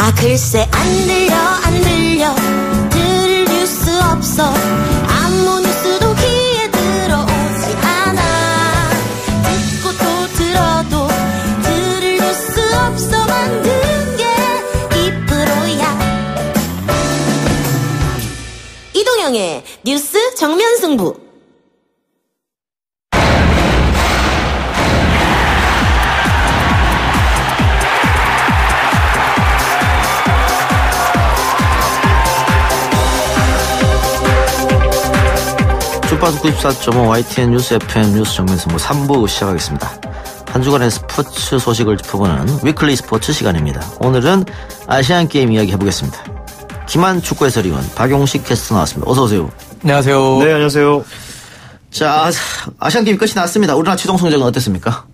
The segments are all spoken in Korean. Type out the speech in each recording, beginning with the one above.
아 글쎄 안 들려 들을 뉴스 없어 아무 뉴스도 귀에 들어오지 않아 듣고 또 들어도 들을 뉴스 없어 만든 게 이 프로야 이동영의 뉴스 정면 승부. 주파수 94.5 YTN 뉴스 FM 뉴스 정면승부 3부 시작하겠습니다. 한 주간의 스포츠 소식을 짚어보는 위클리 스포츠 시간입니다. 오늘은 아시안게임 이야기 해보겠습니다. 김한 축구 해설위원 박용식 캐스터 나왔습니다. 어서 오세요. 안녕하세요. 네, 안녕하세요. 자, 아시안게임 끝이 났습니다. 우리나라 최종 성적은 어땠습니까?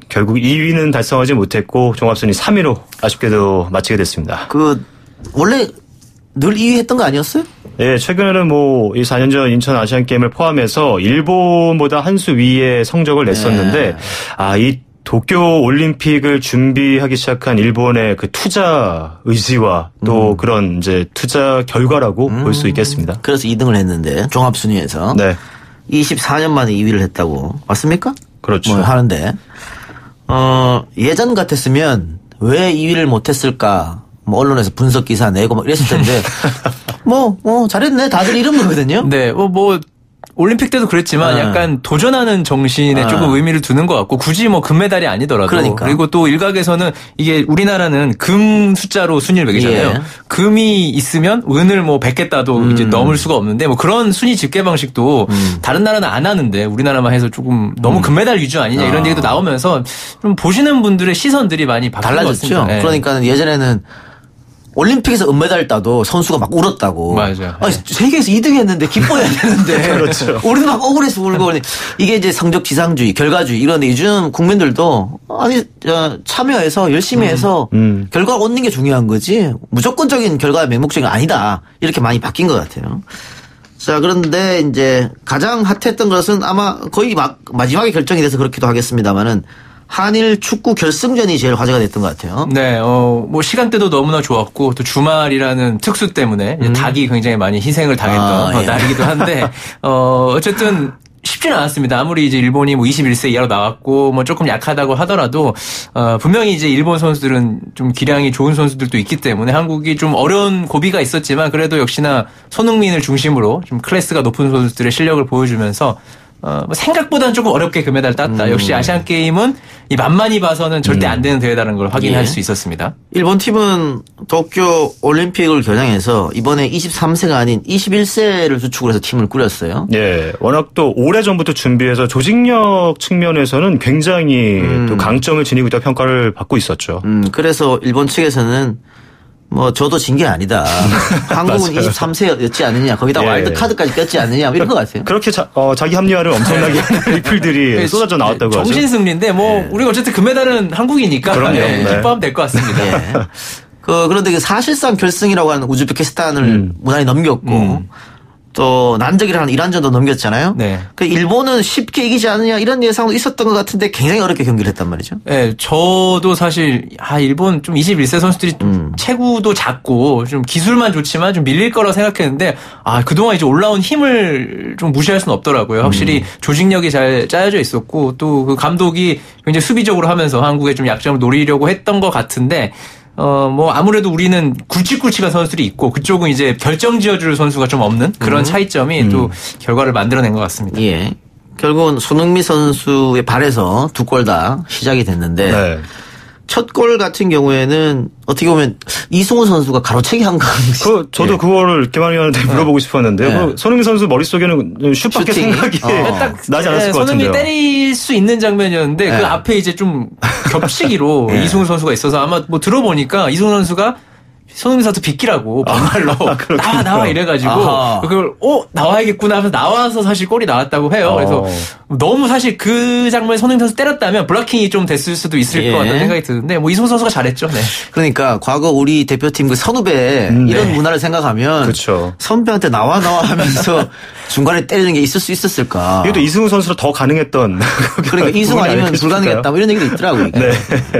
결국 2위는 달성하지 못했고 종합순위 3위로 아쉽게도 마치게 됐습니다. 원래 늘 2위 했던 거 아니었어요? 예, 최근에는 이 4년 전 인천 아시안게임을 포함해서 일본보다 한 수 위의 성적을 냈었는데, 이 도쿄 올림픽을 준비하기 시작한 일본의 그 투자 의지와 또 그런 이제 투자 결과라고 볼 수 있겠습니다. 그래서 2등을 했는데, 종합순위에서. 네. 24년 만에 2위를 했다고. 맞습니까? 그렇죠. 하는데, 예전 같았으면 왜 2위를 못했을까? 언론에서 분석 기사 내고 막 이랬을 텐데, 잘했네. 다들 이런 거거든요. 네, 올림픽 때도 그랬지만 약간 도전하는 정신에 조금 의미를 두는 것 같고 굳이 금메달이 아니더라도 그러니까. 그리고 또 일각에서는 이게 우리나라는 금 숫자로 순위를 매기잖아요. 예. 금이 있으면 은을 100개 따도 이제 넘을 수가 없는데 그런 순위 집계 방식도 다른 나라는 안 하는데 우리나라만 해서 조금 너무 금메달 위주 아니냐 이런 얘기도 나오면서 좀 보시는 분들의 시선들이 많이 바뀐 것 달라졌죠. 같습니다. 네. 그러니까 예전에는 올림픽에서 은메달 따도 선수가 막 울었다고. 맞아요. 세계에서 2등 했는데 기뻐해야 되는데. 그렇죠. 우리는 막 억울해서 울고. 이게 이제 성적 지상주의, 결과주의 이런데 요즘 국민들도 참여해서 열심히 해서 결과를 얻는 게 중요한 거지 무조건적인 결과의 맹목적인 아니다. 이렇게 많이 바뀐 것 같아요. 자, 그런데 이제 가장 핫했던 것은 아마 거의 마지막에 결정이 돼서 그렇기도 하겠습니다만은 한일 축구 결승전이 제일 화제가 됐던 것 같아요. 네, 시간대도 너무나 좋았고, 또 주말이라는 특수 때문에 닭이 굉장히 많이 희생을 당했던 날이기도 한데, 어쨌든 쉽지는 않았습니다. 아무리 이제 일본이 21세 이하로 나왔고, 조금 약하다고 하더라도, 분명히 이제 일본 선수들은 좀 기량이 좋은 선수들도 있기 때문에 한국이 좀 어려운 고비가 있었지만, 그래도 역시나 손흥민을 중심으로 좀 클래스가 높은 선수들의 실력을 보여주면서, 생각보다는 조금 어렵게 금메달을 땄다. 역시 아시안게임은 이 만만히 봐서는 절대 안 되는 대회라는 걸 확인할 수 있었습니다. 일본 팀은 도쿄 올림픽을 겨냥해서 이번에 23세가 아닌 21세를 주축으로 해서 팀을 꾸렸어요. 예, 워낙 또 오래전부터 준비해서 조직력 측면에서는 굉장히 또 강점을 지니고 있다고 평가를 받고 있었죠. 그래서 일본 측에서는 저도 진 게 아니다. 한국은 23세였지 않느냐. 거기다 와일드카드까지 꼈지 않느냐. 이런 것 같아요. 그렇게 자기 합리화를 엄청나게 하는 리플들이 쏟아져 나왔다고 하죠. 정신승리인데 우리가 어쨌든 금메달은 한국이니까 기뻐하면 될 것 같습니다. 그런데 사실상 결승이라고 하는 우즈베키스탄을 무난히 넘겼고 또 난적이라는 이란전도 넘겼잖아요. 네. 일본은 쉽게 이기지 않느냐 이런 예상도 있었던 것 같은데 굉장히 어렵게 경기를 했단 말이죠. 네, 저도 사실 일본 좀 21세 선수들이 체구도 작고 좀 기술만 좋지만 좀 밀릴 거라고 생각했는데 그동안 이제 올라온 힘을 좀 무시할 수는 없더라고요. 확실히 조직력이 잘 짜여져 있었고 또 그 감독이 굉장히 수비적으로 하면서 한국의 좀 약점을 노리려고 했던 것 같은데 아무래도 우리는 굵직굵직한 선수들이 있고 그쪽은 이제 결정 지어줄 선수가 좀 없는 그런 차이점이 또 결과를 만들어낸 것 같습니다. 예. 결국은 손흥민 선수의 발에서 두 골 다 시작이 됐는데 첫 골 같은 경우에는 어떻게 보면 이승우 선수가 가로채기 한 거. 저도 그거를 김한위원한테 물어보고 싶었는데요. 손흥민 선수 머릿속에는 슛밖에 생각이 딱 나지 않았을 것 같은데요. 손흥민이 때릴 수 있는 장면이었는데 그 앞에 이제 좀 겹치기로 이승우 선수가 있어서 아마 들어보니까 이승우 선수가 손흥민 선수 빗기라고 반말로 나와 이래가지고 아하. 그걸 나와야겠구나 하면서 나와서 사실 골이 나왔다고 해요. 그래서 너무 사실 그 장면에 손흥민 선수 때렸다면 블락킹이 좀 됐을 수도 있을 것 같다는 생각이 드는데 뭐 이승우 선수가 잘했죠. 네. 그러니까 과거 우리 대표팀 그 선후배 이런 문화를 생각하면 그렇죠. 선배한테 나와 하면서 중간에 때리는 게 있을 수 있었을까. 이것도 이승우 선수로 더 가능했던. 그러니까 이승우 아니면 불가능했다 뭐 이런 얘기도 있더라고요. 네.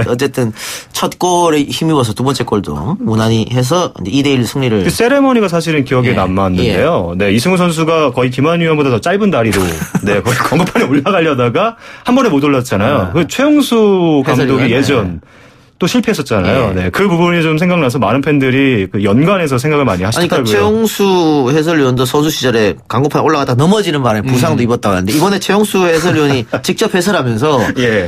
어쨌든 첫 골에 힘입어서 두 번째 골도 무난히 해서 2대1 승리를. 그 세레머니가 사실은 기억에 남았는데요. 네, 이승우 선수가 거의 김한희 의원보다 더 짧은 다리로 네, 거의 광고판에 올라가려다가 한 번에 못 올랐잖아요. 그 최용수 감독이 예전 또 실패했었잖아요. 네, 그 부분이 좀 생각나서 많은 팬들이 그 연관해서 생각을 많이 하시더라고요. 그러니까 최용수 해설위원도 선수 시절에 광고판에 올라가다 넘어지는 바람에 부상도 입었다고 하는데 이번에 최용수 해설위원이 직접 해설하면서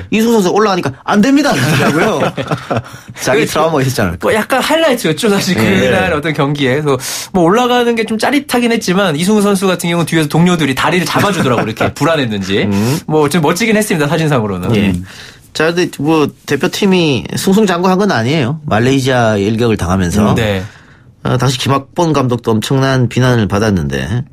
이승우 선수 올라가니까 안 됩니다 그러더라고요. 자기 트라우마가 있었잖아요. 뭐 약간 하이라이트였죠 사실 그날 어떤 경기에. 그래서 뭐 올라가는 게 좀 짜릿하긴 했지만 이승우 선수 같은 경우는 뒤에서 동료들이 다리를 잡아주더라고요. 이렇게 불안했는지. 뭐 좀 멋지긴 했습니다 사진상으로는. 자, 근데 뭐 대표팀이 승승장구한 건 아니에요. 말레이시아의 일격을 당하면서 당시 김학범 감독도 엄청난 비난을 받았는데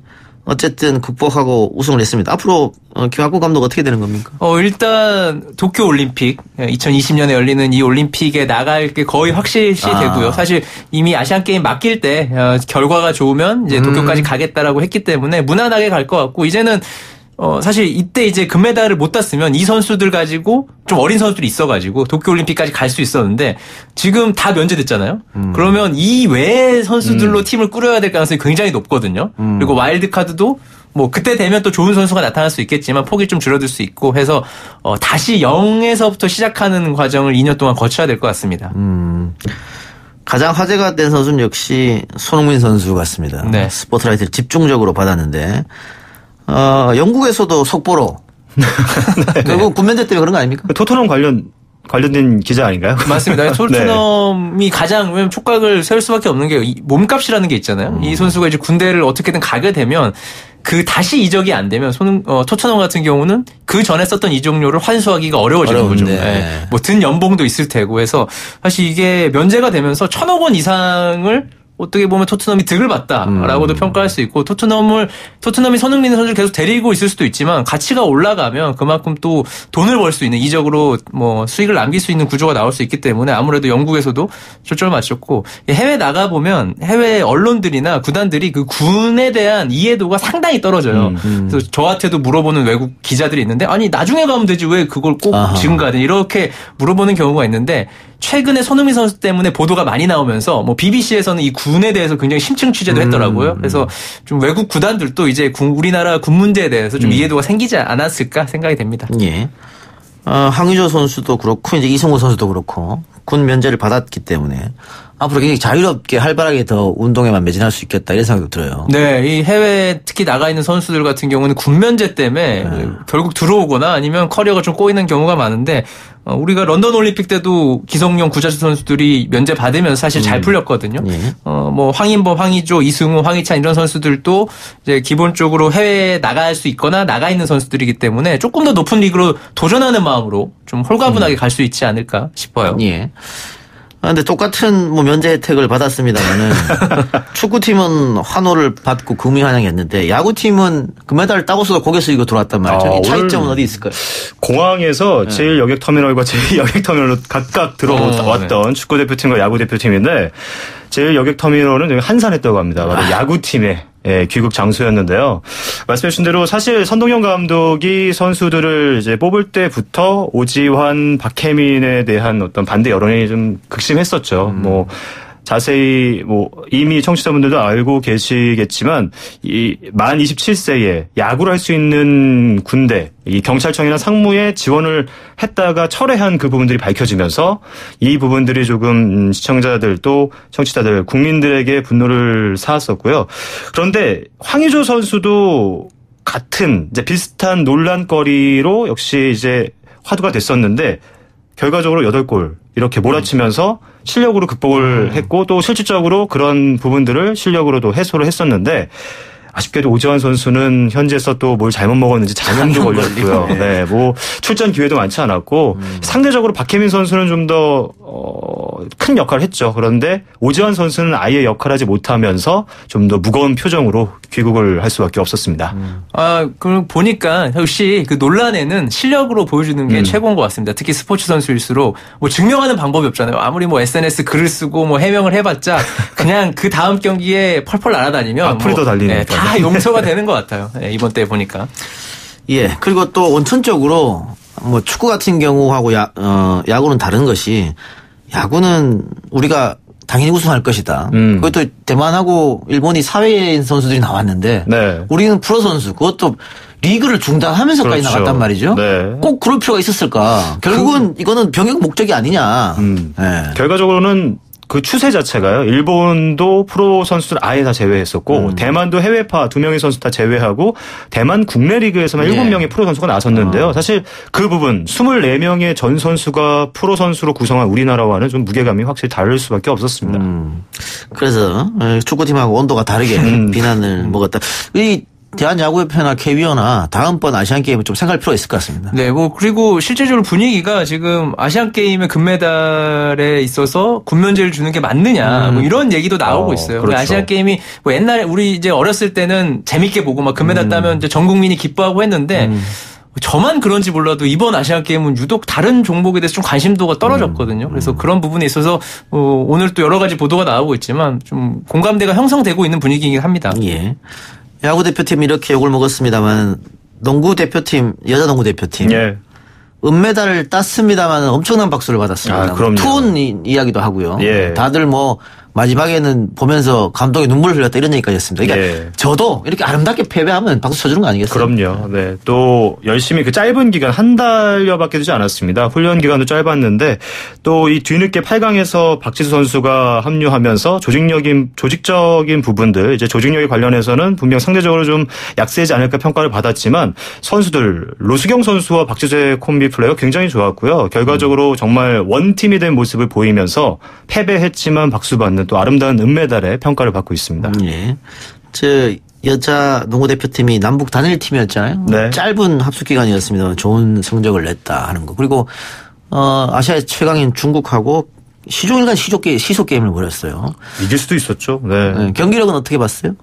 어쨌든 극복하고 우승을 했습니다. 앞으로 김학범 감독 어떻게 되는 겁니까? 일단 도쿄 올림픽 2020년에 열리는 이 올림픽에 나갈 게 거의 확실시 되고요. 사실 이미 아시안 게임 맡길 때 결과가 좋으면 이제 도쿄까지 가겠다라고 했기 때문에 무난하게 갈 것 같고 이제는 사실 이때 이제 금메달을 못 땄으면 이 선수들 가지고 좀 어린 선수들이 있어가지고 도쿄올림픽까지 갈 수 있었는데 지금 다 면제됐잖아요. 그러면 이 외의 선수들로 팀을 꾸려야 될 가능성이 굉장히 높거든요. 그리고 와일드카드도 뭐 그때 되면 또 좋은 선수가 나타날 수 있겠지만 폭이 좀 줄어들 수 있고 해서 다시 0에서부터 시작하는 과정을 2년 동안 거쳐야 될 것 같습니다. 가장 화제가 된 선수는 역시 손흥민 선수 같습니다. 네. 스포트라이트를 집중적으로 받았는데 영국에서도 속보로. 결국 군면제 때문에 그런 거 아닙니까? 토트넘 관련된 기자 아닌가요? 맞습니다. 토트넘이 가장 왜냐면 촉각을 세울 수밖에 없는 게 몸값이라는 게 있잖아요. 이 선수가 이제 군대를 어떻게든 가게 되면 그 다시 이적이 안 되면 토트넘 같은 경우는 그 전에 썼던 이적료를 환수하기가 어려워지는 거죠. 네. 뭐 든 연봉도 있을 테고 해서 사실 이게 면제가 되면서 1,000억 원 이상을 어떻게 보면 토트넘이 득을 봤다라고도 평가할 수 있고 토트넘이 손흥민 선수를 계속 데리고 있을 수도 있지만 가치가 올라가면 그만큼 또 돈을 벌 수 있는 이적으로 뭐 수익을 남길 수 있는 구조가 나올 수 있기 때문에 아무래도 영국에서도 초점을 맞췄고 해외 나가 보면 해외 언론들이나 구단들이 그 군에 대한 이해도가 상당히 떨어져요. 그래서 저한테도 물어보는 외국 기자들이 있는데 아니 나중에 가면 되지 왜 그걸 꼭 지금 가야 돼 이렇게 물어보는 경우가 있는데 최근에 손흥민 선수 때문에 보도가 많이 나오면서 뭐 BBC에서는 이 군에 대해서 굉장히 심층 취재도 했더라고요. 그래서 좀 외국 구단들도 이제 우리나라 군 문제에 대해서 좀 이해도가 생기지 않았을까 생각이 됩니다. 예. 황의조 선수도 그렇고 이제 이승우 선수도 그렇고 군 면제를 받았기 때문에 앞으로 굉장히 자유롭게 활발하게 더 운동에만 매진할 수 있겠다 이런 생각도 들어요. 네, 이 해외 특히 나가 있는 선수들 같은 경우는 군 면제 때문에 결국 들어오거나 아니면 커리어가 좀 꼬이는 경우가 많은데 우리가 런던 올림픽 때도 기성용 구자수 선수들이 면제 받으면서 사실 잘 풀렸거든요. 뭐 황인범, 황의조, 이승우, 황희찬 이런 선수들도 이제 기본적으로 해외에 나갈 수 있거나 나가 있는 선수들이기 때문에 조금 더 높은 리그로 도전하는 마음으로 좀 홀가분하게 갈 수 있지 않을까 싶어요. 예. 근데 똑같은 뭐 면제 혜택을 받았습니다만은 축구팀은 환호를 받고 금이 환영했는데 야구팀은 금메달을 따고서도 고개 숙이고 들어왔단 말이죠. 이 차이점은 어디 있을까요? 공항에서 제1여객터미널과 제2여객터미널로 각각 들어왔던 축구대표팀과 야구대표팀인데 제1여객터미널은 한산했다고 합니다. 바로 야구팀의 귀국 장소였는데요. 말씀해 주신 대로 사실 선동열 감독이 선수들을 이제 뽑을 때부터 오지환, 박혜민에 대한 어떤 반대 여론이 좀 극심했었죠. 뭐 자세히 뭐 이미 청취자분들도 알고 계시겠지만 만 27세에 야구를 할 수 있는 군대, 이 경찰청이나 상무에 지원을 했다가 철회한 그 부분들이 밝혀지면서 이 부분들이 조금 시청자들 또 청취자들 국민들에게 분노를 사왔었고요. 그런데 황의조 선수도 같은 이제 비슷한 논란거리로 역시 이제 화두가 됐었는데 결과적으로 8골 이렇게 몰아치면서 실력으로 극복을 했고 또 실질적으로 그런 부분들을 실력으로도 해소를 했었는데 아쉽게도 오지환 선수는 현지에서 또 뭘 잘못 먹었는지 장염도 걸렸고요. 네, 뭐 출전 기회도 많지 않았고 상대적으로 박혜민 선수는 좀 더 큰 역할을 했죠. 그런데 오지환 선수는 아예 역할하지 못하면서 좀 더 무거운 표정으로 귀국을 할 수밖에 없었습니다. 그럼 보니까 역시 그 논란에는 실력으로 보여주는 게 최고인 것 같습니다. 특히 스포츠 선수일수록 뭐 증명하는 방법이 없잖아요. 아무리 뭐 SNS 글을 쓰고 뭐 해명을 해봤자 그냥 그 다음 경기에 펄펄 날아다니면 악플이 더 달리는 네, 다 용서가 되는 것 같아요. 네, 이번 때 보니까. 예. 그리고 또 원천적으로 뭐 축구 같은 경우하고 야구는 다른 것이 야구는 우리가 당연히 우승할 것이다. 그것도 대만하고 일본이 사회인 선수들이 나왔는데 네. 우리는 프로 선수 그것도 리그를 중단하면서까지 그렇죠. 나갔단 말이죠. 네. 꼭 그럴 필요가 있었을까? 결국은 이거는 병역 목적이 아니냐. 네. 결과적으로는 그 추세 자체가요. 일본도 프로 선수들 아예 다 제외했었고 대만도 해외파 2명의 선수 다 제외하고 대만 국내 리그에서만 7명의 프로 선수가 나섰는데요. 사실 그 부분 24명의 전 선수가 프로 선수로 구성한 우리나라와는 좀 무게감이 확실히 다를 수밖에 없었습니다. 그래서 축구팀하고 온도가 다르게 비난을 먹었다. 이 대한야구협회나 KBO나 다음번 아시안게임은 좀 생각할 필요가 있을 것 같습니다. 네, 뭐 그리고 실제적으로 분위기가 지금 아시안게임의 금메달에 있어서 군면제를 주는 게 맞느냐 뭐 이런 얘기도 나오고 있어요. 그렇죠. 아시안게임이 뭐 옛날에 우리 이제 어렸을 때는 재밌게 보고 막 금메달 따면 이제 전 국민이 기뻐하고 했는데 저만 그런지 몰라도 이번 아시안게임은 유독 다른 종목에 대해서 좀 관심도가 떨어졌거든요. 그래서 그런 부분에 있어서 오늘 또 여러 가지 보도가 나오고 있지만 좀 공감대가 형성되고 있는 분위기이긴 합니다. 예. 야구 대표팀 이렇게 욕을 먹었습니다만 농구 대표팀 여자 농구 대표팀 예. 은메달을 땄습니다만 엄청난 박수를 받았습니다. 그럼요. 투혼 이야기도 하고요. 예. 다들 뭐 마지막에는 보면서 감독이 눈물을 흘렸다 이런 얘기까지 했습니다. 그러니까 예. 저도 이렇게 아름답게 패배하면 박수 쳐주는 거 아니겠어요? 그럼요. 네. 또 열심히 그 짧은 기간 한 달여밖에 되지 않았습니다. 훈련 기간도 짧았는데 또 이 뒤늦게 8강에서 박지수 선수가 합류하면서 조직적인 부분들 이제 조직력에 관련해서는 분명 상대적으로 좀 약세지 않을까 평가를 받았지만 선수들 로수경 선수와 박지수의 콤비 플레이가 굉장히 좋았고요. 결과적으로 정말 원팀이 된 모습을 보이면서 패배했지만 박수받는 또 아름다운 은메달의 평가를 받고 있습니다. 예. 여자 농구 대표팀이 남북 단일팀이었잖아요. 네. 짧은 합숙 기간이었습니다. 좋은 성적을 냈다 하는 거. 그리고 아시아의 최강인 중국하고 시종일관 시속 게임을 벌였어요. 이길 수도 있었죠. 네. 네. 경기력은 어떻게 봤어요?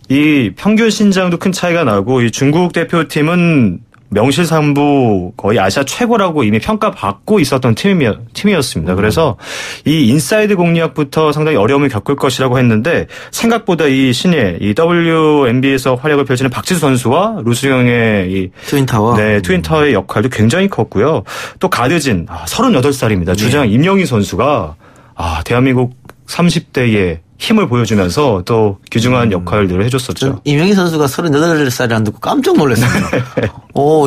이 평균 신장도 큰 차이가 나고 이 중국 대표팀은 명실상부 거의 아시아 최고라고 이미 평가받고 있었던 팀이었습니다. 그래서 이 인사이드 공략부터 상당히 어려움을 겪을 것이라고 했는데 생각보다 이 신예, 이 WNBA에서 활약을 펼치는 박지수 선수와 루수경의 이 트윈타워. 네, 트윈타워의 역할도 굉장히 컸고요. 또 가드진 38살입니다. 주장 임영희 선수가 대한민국 30대의 힘을 보여주면서 또 귀중한 역할들을 해줬었죠. 이명희 선수가 38살이라는 듣고 깜짝 놀랐습니다.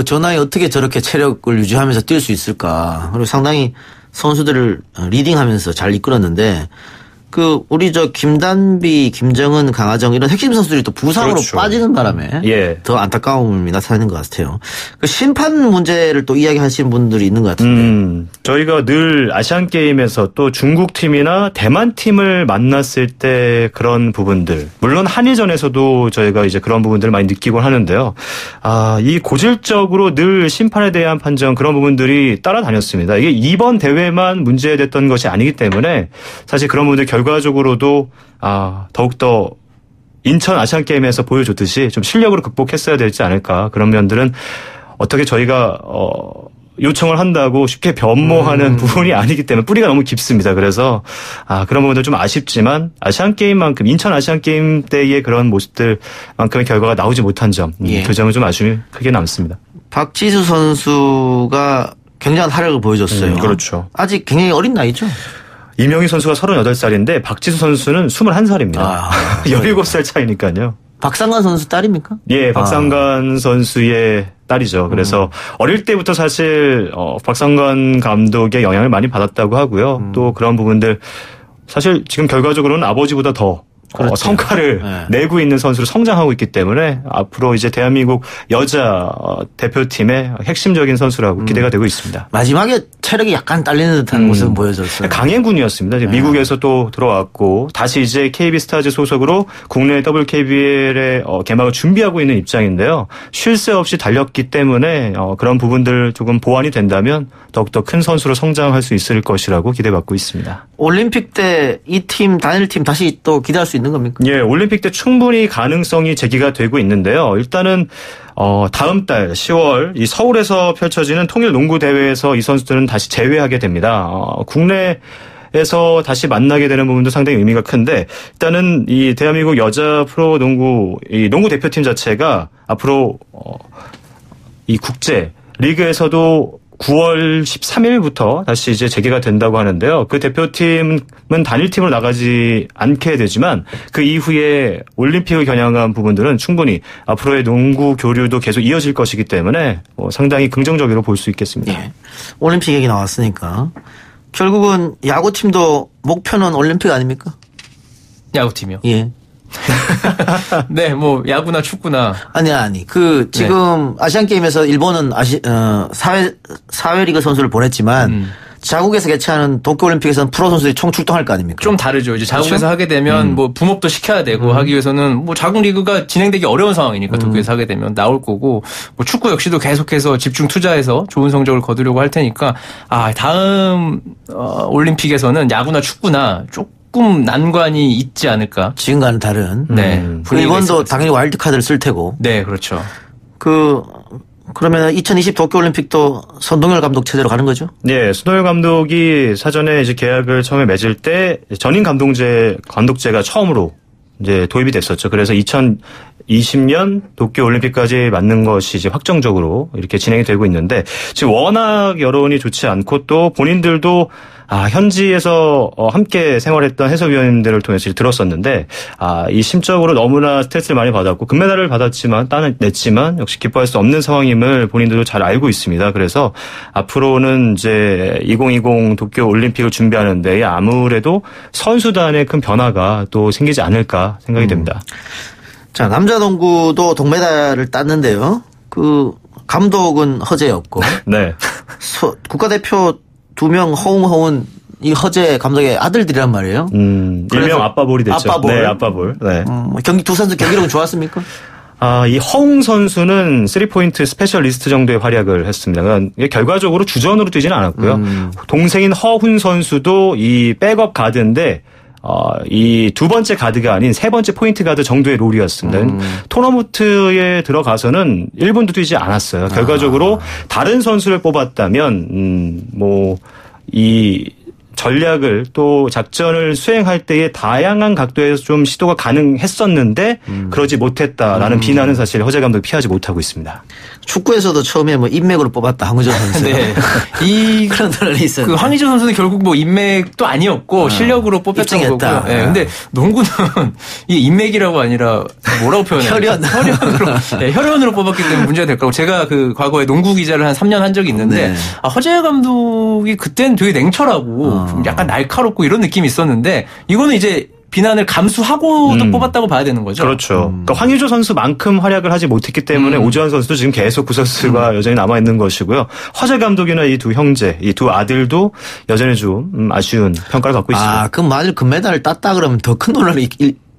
저 나이 어떻게 저렇게 체력을 유지하면서 뛸 수 있을까. 그리고 상당히 선수들을 리딩하면서 잘 이끌었는데 우리 김단비, 김정은, 강하정 이런 핵심 선수들이 또 부상으로 그렇죠. 빠지는 바람에 더 안타까움을 나타내는 것 같아요. 심판 문제를 또 이야기하시는 분들이 있는 것 같은데. 저희가 늘 아시안 게임에서 또 중국 팀이나 대만 팀을 만났을 때 그런 부분들, 물론 한일전에서도 저희가 이제 그런 부분들을 많이 느끼곤 하는데요. 이 고질적으로 늘 심판에 대한 판정 그런 부분들이 따라다녔습니다. 이게 이번 대회만 문제됐던 것이 아니기 때문에 사실 그런 부분들 결과적으로도 더욱더 인천 아시안게임에서 보여줬듯이 좀 실력으로 극복했어야 되지 않을까. 그런 면들은 어떻게 저희가 요청을 한다고 쉽게 변모하는 부분이 아니기 때문에 뿌리가 너무 깊습니다. 그래서 그런 부분들 좀 아쉽지만 아시안게임만큼 인천 아시안게임 때의 그런 모습들만큼의 결과가 나오지 못한 점. 그 점은 좀 아쉬움이 크게 남습니다. 박지수 선수가 굉장한 활약을 보여줬어요. 그렇죠. 아직 굉장히 어린 나이죠? 이명희 선수가 38살인데 박지수 선수는 21살입니다. 17살 차이니까요. 박상관 선수 딸입니까? 예, 박상관 선수의 딸이죠. 그래서 어릴 때부터 사실 박상관 감독의 영향을 많이 받았다고 하고요. 또 그런 부분들 사실 지금 결과적으로는 아버지보다 더 성과를 내고 있는 선수로 성장하고 있기 때문에 앞으로 이제 대한민국 여자 대표팀의 핵심적인 선수라고 기대가 되고 있습니다. 마지막에 체력이 약간 딸리는 듯한 모습은 보여줬어요. 강행군이었습니다. 미국에서 또 들어왔고 다시 이제 KB스타즈 소속으로 국내 WKBL의 개막을 준비하고 있는 입장인데요. 쉴 새 없이 달렸기 때문에 그런 부분들 조금 보완이 된다면 더욱더 큰 선수로 성장할 수 있을 것이라고 기대받고 있습니다. 올림픽 때 이 팀 단일팀 다시 또 기대할 수 있는 겁니까? 예, 올림픽 때 충분히 가능성이 제기가 되고 있는데요. 일단은 다음 달 10월 이 서울에서 펼쳐지는 통일 농구 대회에서 이 선수들은 다시 재회하게 됩니다. 국내에서 다시 만나게 되는 부분도 상당히 의미가 큰데 일단은 이 대한민국 여자 프로 농구 이 농구 대표팀 자체가 앞으로 이 국제 리그에서도 9월 13일부터 다시 이제 재개가 된다고 하는데요. 그 대표팀은 단일팀으로 나가지 않게 되지만 그 이후에 올림픽을 겨냥한 부분들은 충분히 앞으로의 농구 교류도 계속 이어질 것이기 때문에 상당히 긍정적으로 볼 수 있겠습니다. 예. 올림픽 얘기 나왔으니까 결국은 야구팀도 목표는 올림픽 아닙니까? 야구팀이요? 예. 네, 뭐 야구나 축구나 아니 지금 아시안게임에서 일본은 사회 리그 선수를 보냈지만 자국에서 개최하는 도쿄올림픽에서는 프로 선수들이 총 출동할 거 아닙니까? 좀 다르죠. 이제 자국에서 그렇죠? 하게 되면 뭐 붐업도 시켜야 되고 하기 위해서는 뭐 자국 리그가 진행되기 어려운 상황이니까 도쿄에서 하게 되면 나올 거고 뭐 축구 역시도 계속해서 집중 투자해서 좋은 성적을 거두려고 할 테니까 다음 올림픽에서는 야구나 축구나 조금 난관이 있지 않을까. 지금과는 다른. 네. 일본도 당연히 와일드카드를 쓸 테고. 네, 그렇죠. 그러면 2020 도쿄올림픽도 선동열 감독 체제로 가는 거죠? 네, 손동열 감독이 사전에 이제 계약을 처음에 맺을 때 전임 감독제가 처음으로 이제 도입이 됐었죠. 그래서 2020년 도쿄올림픽까지 맞는 것이 이제 확정적으로 이렇게 진행이 되고 있는데 지금 워낙 여론이 좋지 않고 또 본인들도 현지에서 함께 생활했던 해설위원들을 통해서 들었었는데 이 심적으로 너무나 스트레스를 많이 받았고 금메달을 냈지만 역시 기뻐할 수 없는 상황임을 본인들도 잘 알고 있습니다. 그래서 앞으로는 이제 2020 도쿄올림픽을 준비하는데 아무래도 선수단에 큰 변화가 또 생기지 않을까 생각이 됩니다. 자, 남자 농구도 동메달을 땄는데요. 감독은 허재였고. 네. 국가대표 2명 허웅 이 허재 감독의 아들들이란 말이에요. 일명 아빠볼이 됐죠. 아빠볼. 네, 아빠볼. 네. 두 선수 경기력은 좋았습니까? 이 허웅 선수는 3포인트 스페셜리스트 정도의 활약을 했습니다. 그러니까 결과적으로 주전으로 뛰지는 않았고요. 동생인 허훈 선수도 이 백업 가드인데 이 두 번째 가드가 아닌 세 번째 포인트 가드 정도의 롤이었습니다. 토너먼트에 들어가서는 1분도 뛰지 않았어요. 결과적으로 다른 선수를 뽑았다면 이 전략을 또 작전을 수행할 때의 다양한 각도에서 좀 시도가 가능했었는데 그러지 못했다라는 비난은 사실 허재 감독이 피하지 못하고 있습니다. 축구에서도 처음에 인맥으로 뽑았다 황의조 선수. 네. 그런 논란이 있었는데. 황의조 선수는 결국 인맥도 아니었고 실력으로 뽑혔던 거고요. 네. 근데 농구는 이 인맥이라고 아니라 뭐라고 표현해요? 혈연으로 뽑았기 때문에 문제가 될 거고 제가 과거에 농구 기자를 한 3년 한 적이 있는데 허재 감독이 그때는 되게 냉철하고 좀 약간 날카롭고 이런 느낌이 있었는데 이거는 이제 비난을 감수하고도 뽑았다고 봐야 되는 거죠. 그렇죠. 그러니까 황의조 선수만큼 활약을 하지 못했기 때문에 오주환 선수도 지금 계속 구설수가 여전히 남아있는 것이고요. 허재 감독이나 이 두 형제, 이 두 아들도 여전히 좀 아쉬운 평가를 받고 있습니다. 그럼 만일 금메달을 땄다 그러면 더 큰 논란이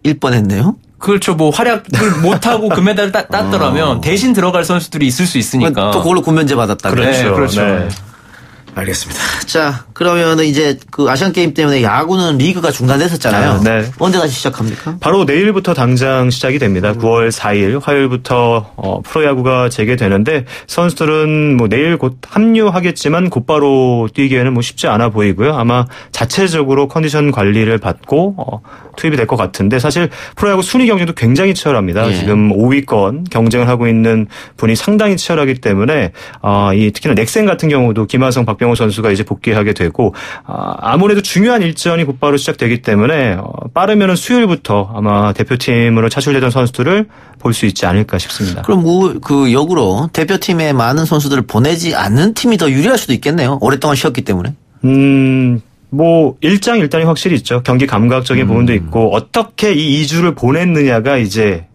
일 뻔했네요. 그렇죠. 활약을 못하고 금메달을 땄더라면 대신 들어갈 선수들이 있을 수 있으니까. 또 그걸로 군면제 받았다. 그렇죠. 네, 그렇죠. 네. 알겠습니다. 자, 그러면은 이제 아시안게임 때문에 야구는 리그가 중단됐었잖아요. 네. 언제 다시 시작합니까? 바로 내일부터 당장 시작이 됩니다. 9월 4일 화요일부터 프로야구가 재개되는데 선수들은 내일 곧 합류하겠지만 곧바로 뛰기에는 쉽지 않아 보이고요. 아마 자체적으로 컨디션 관리를 받고 투입이 될 것 같은데 사실 프로야구 순위 경쟁도 굉장히 치열합니다. 지금 5위권 경쟁을 하고 있는 분이 상당히 치열하기 때문에 특히나 넥센 같은 경우도 김하성, 박병호 선수가 이제 복귀하게 되고 아무래도 중요한 일정이 곧바로 시작되기 때문에 빠르면 수요일부터 아마 대표팀으로 차출되던 선수들을 볼 수 있지 않을까 싶습니다. 그럼 역으로 대표팀에 많은 선수들을 보내지 않는 팀이 더 유리할 수도 있겠네요. 오랫동안 쉬었기 때문에. 뭐 일장일단이 확실히 있죠. 경기 감각적인 부분도 있고 어떻게 이 2주를 보냈느냐가 이제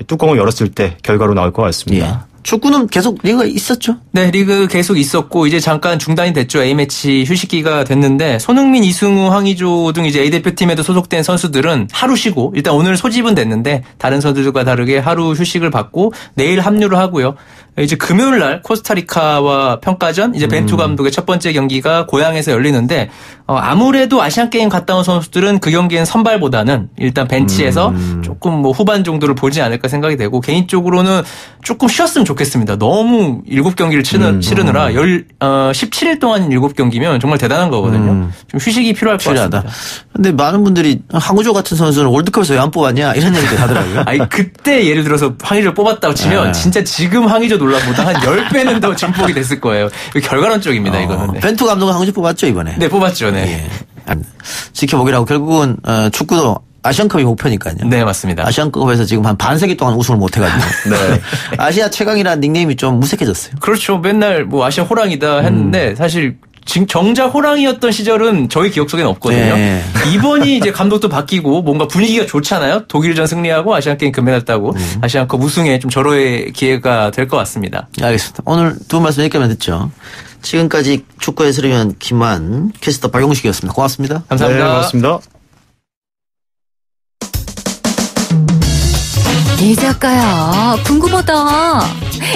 뚜껑을 열었을 때 결과로 나올 것 같습니다. 예. 축구는 계속 리그가 있었죠? 네, 리그 계속 있었고 이제 잠깐 중단이 됐죠. A매치 휴식기가 됐는데 손흥민, 이승우, 황의조 등 이제 A대표팀에도 소속된 선수들은 하루 쉬고 일단 오늘 소집은 됐는데 다른 선수들과 다르게 하루 휴식을 받고 내일 합류를 하고요. 이제 금요일 날 코스타리카와 평가전 이제 벤투 감독의 첫 번째 경기가 고향에서 열리는데 아무래도 아시안 게임 갔다 온 선수들은 그 경기엔 선발보다는 일단 벤치에서 조금 뭐 후반 정도를 보지 않을까 생각이 되고 개인적으로는 조금 쉬었으면 좋겠습니다. 너무 7경기를 치르느라 17일 동안 7경기면 정말 대단한 거거든요. 좀 휴식이 필요할 것 같습니다. 근데 많은 분들이 황의조 같은 선수는 월드컵에서 왜 안 뽑았냐 이런 얘기도 하더라고요. 아니 그때 예를 들어서 황의조 뽑았다고 치면 진짜 지금 황의조 논란보다 한 10배는 더 증폭이 됐을 거예요. 결과론적입니다. 이거는. 네. 벤투 감독은 황의조 뽑았죠 이번에? 네, 뽑았죠. 네. 예. 지켜보기라고 결국은 축구도 아시안컵이 목표니까요. 네, 맞습니다. 아시안컵에서 지금 한 반세기 동안 우승을 못 해가지고. 네. 아시아 최강이라는 닉네임이 좀 무색해졌어요. 그렇죠. 맨날 뭐 아시아 호랑이다 했는데 사실 정작 호랑이였던 시절은 저희 기억 속에는 없거든요. 네. 이번이 이제 감독도 바뀌고 뭔가 분위기가 좋잖아요. 독일전 승리하고 아시안게임 금메달 따고 아시안컵 우승에 좀 절호의 기회가 될 것 같습니다. 알겠습니다. 오늘 두 말씀 여기까지만 듣죠. 지금까지 축구 해설위원 김한, 캐스터 박용식이었습니다. 고맙습니다. 감사합니다. 네, 고맙습니다. 이 작가야, 궁금하다.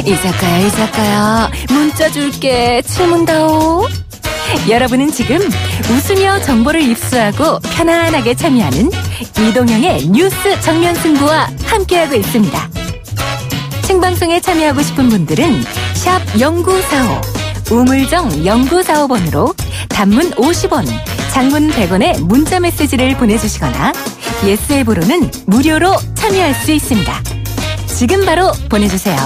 이 작가야, 문자 줄게. 질문다오. 여러분은 지금 웃으며 정보를 입수하고 편안하게 참여하는 이동형의 뉴스 정면 승부와 함께하고 있습니다. 생방송에 참여하고 싶은 분들은 샵 0945, 우물정 0945번으로 단문 50원, 장문 100원의 문자 메시지를 보내주시거나 예스 앱으로는 무료로 참여할 수 있습니다. 지금 바로 보내주세요.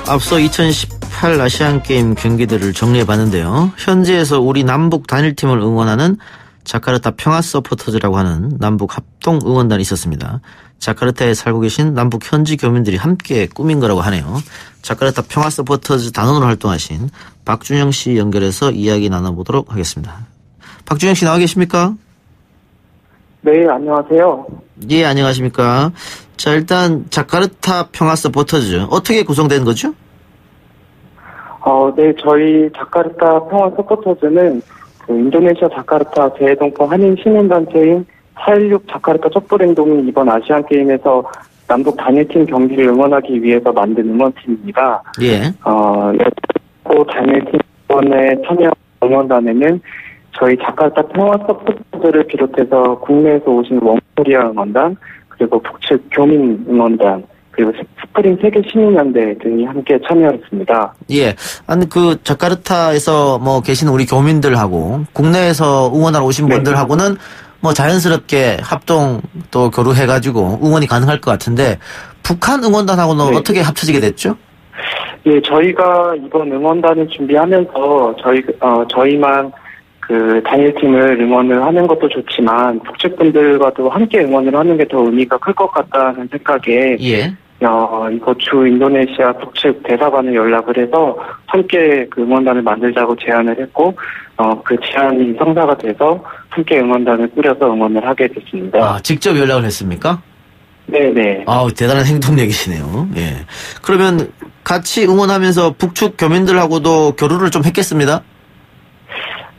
앞서 2018 아시안게임 경기들을 정리해봤는데요. 현지에서 우리 남북 단일팀을 응원하는 자카르타 평화 서포터즈라고 하는 남북 합동 응원단이 있었습니다. 자카르타에 살고 계신 남북 현지 교민들이 함께 꾸민 거라고 하네요. 자카르타 평화 서포터즈 단원으로 활동하신 박준영 씨 연결해서 이야기 나눠보도록 하겠습니다. 박준영 씨 나와 계십니까? 네, 안녕하세요. 예, 안녕하십니까. 자, 일단 자카르타 평화 서포터즈 어떻게 구성된 거죠? 네, 저희 자카르타 평화 서포터즈는 인도네시아 자카르타 재해동포 한인 시민단체인 4.16 자카르타 촛불행동이 이번 아시안게임에서 남북 단일팀 경기를 응원하기 위해서 만든 응원팀입니다. 예. 단일팀 응원에 참여 응원단에는 저희 자카르타 평화 서포터즈를 비롯해서 국내에서 오신 원코리아 응원단, 그리고 북측 교민 응원단, 그리고 스프링 세계 시민연대 등이 함께 참여했습니다. 예. 아니, 자카르타에서 계신 우리 교민들하고 국내에서 응원하러 오신 분들하고는 자연스럽게 합동 또 교류해가지고 응원이 가능할 것 같은데, 북한 응원단하고는 어떻게 합쳐지게 됐죠? 예, 저희가 이번 응원단을 준비하면서 저희만 단일팀을 응원을 하는 것도 좋지만 북측 분들과도 함께 응원을 하는 게 더 의미가 클 것 같다는 생각에 이거 주 인도네시아 북측 대사관에 연락을 해서 함께 응원단을 만들자고 제안을 했고 그 제안이 성사가 돼서 함께 응원단을 꾸려서 응원을 하게 됐습니다. 아, 직접 연락을 했습니까? 네네. 아, 대단한 행동력이시네요. 예. 그러면 같이 응원하면서 북측 교민들하고도 교류를 좀 했겠습니다?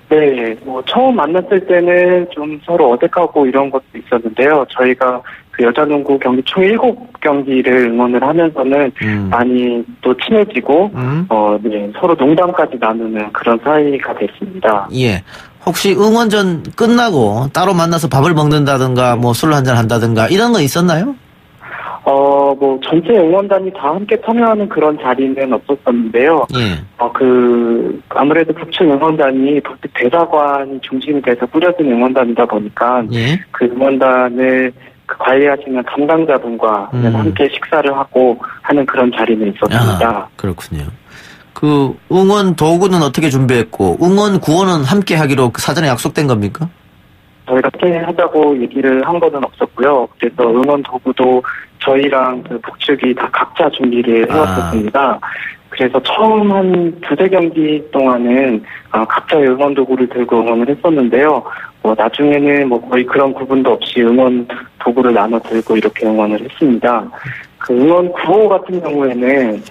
네, 처음 만났을 때는 좀 서로 어색하고 이런 것도 있었는데요. 저희가 여자농구 경기 총 7경기를 응원을 하면서는 많이 또 친해지고, 네, 서로 농담까지 나누는 그런 사이가 됐습니다. 예. 혹시 응원전 끝나고 따로 만나서 밥을 먹는다든가, 술을 한잔 한다든가, 이런 거 있었나요? 전체 응원단이 다 함께 참여하는 그런 자리는 없었었는데요. 예. 아무래도 북측 응원단이 북측 대사관이 중심이 돼서 꾸려진 응원단이다 보니까, 예. 그 응원단을 관리하시는 담당자분과 함께 식사를 하고 하는 그런 자리는 있었습니다. 아, 그렇군요. 응원 도구는 어떻게 준비했고, 응원 구호는 함께 하기로 사전에 약속된 겁니까? 저희가 함께 하자고 얘기를 한 거는 없었고요. 그래서 응원 도구도 저희랑 그 북측이 다 각자 준비를 해왔었습니다. 그래서 처음 한 2-3경기 동안은 각자의 응원 도구를 들고 응원을 했었는데요. 나중에는 거의 그런 구분도 없이 응원 도구를 나눠 들고 이렇게 응원을 했습니다. 그 응원 구호 같은 경우에는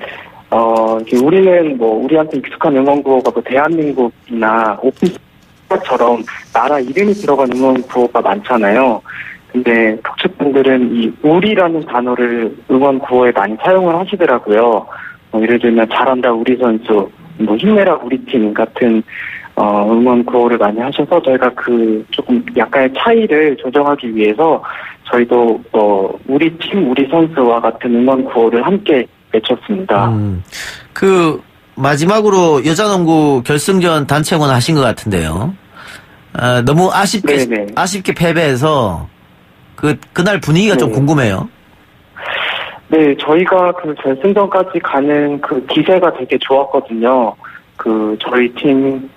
우리는 우리한테 익숙한 응원 구호가 대한민국이나 오픈처럼 나라 이름이 들어간 응원 구호가 많잖아요. 근데 북측분들은 이 우리라는 단어를 응원 구호에 많이 사용을 하시더라고요. 예를 들면 잘한다 우리 선수, 힘내라 우리 팀 같은 응원 구호를 많이 하셔서 저희가 그 조금 약간의 차이를 조정하기 위해서 저희도 우리 팀 우리 선수와 같은 응원 구호를 함께 외쳤습니다. 그 마지막으로 여자농구 결승전 단체 응원 하신 것 같은데요. 너무 아쉽게 패배해서 그날 분위기가 좀 궁금해요. 네, 저희가 그 결승전까지 가는 그 기세가 되게 좋았거든요. 저희 팀,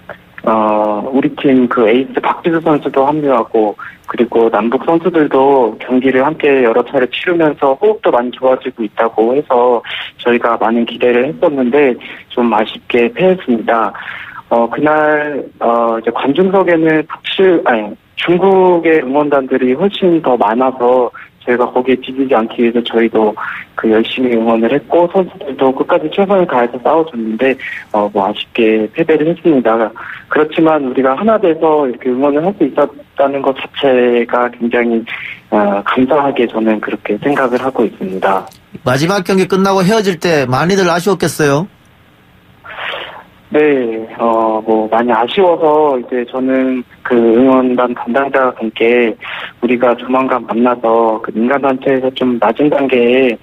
우리 팀 그 에이스 박지수 선수도 합류하고, 그리고 남북 선수들도 경기를 함께 여러 차례 치르면서 호흡도 많이 좋아지고 있다고 해서 저희가 많은 기대를 했었는데 좀 아쉽게 패했습니다. 그날, 이제 관중석에는 중국의 응원단들이 훨씬 더 많아서 저희가 거기에 뒤지지 않기 위해서 저희도 열심히 응원을 했고 선수들도 끝까지 최선을 다해서 싸워줬는데 아쉽게 패배를 했습니다. 그렇지만 우리가 하나 돼서 이렇게 응원을 할 수 있었다는 것 자체가 굉장히 감사하게 저는 그렇게 생각을 하고 있습니다. 마지막 경기 끝나고 헤어질 때 많이들 아쉬웠겠어요? 네, 많이 아쉬워서 이제 저는 그 응원단 담당자분께 우리가 조만간 만나서 그 민간단체에서 좀 낮은 단계에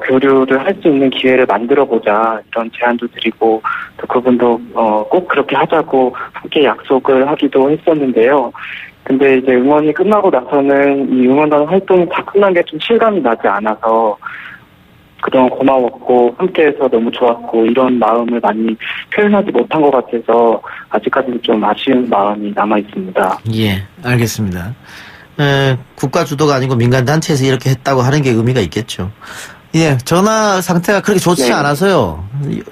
교류를 할 수 있는 기회를 만들어보자 이런 제안도 드리고 또 그분도 꼭 그렇게 하자고 함께 약속을 하기도 했었는데요. 근데 이제 응원이 끝나고 나서는 이 응원단 활동이 다 끝난 게 좀 실감이 나지 않아서 그동안 고마웠고 함께해서 너무 좋았고 이런 마음을 많이 표현하지 못한 것 같아서 아직까지는 좀 아쉬운 마음이 남아있습니다. 예, 알겠습니다. 국가 주도가 아니고 민간단체에서 이렇게 했다고 하는 게 의미가 있겠죠. 예, 전화 상태가 그렇게 좋지 않아서요.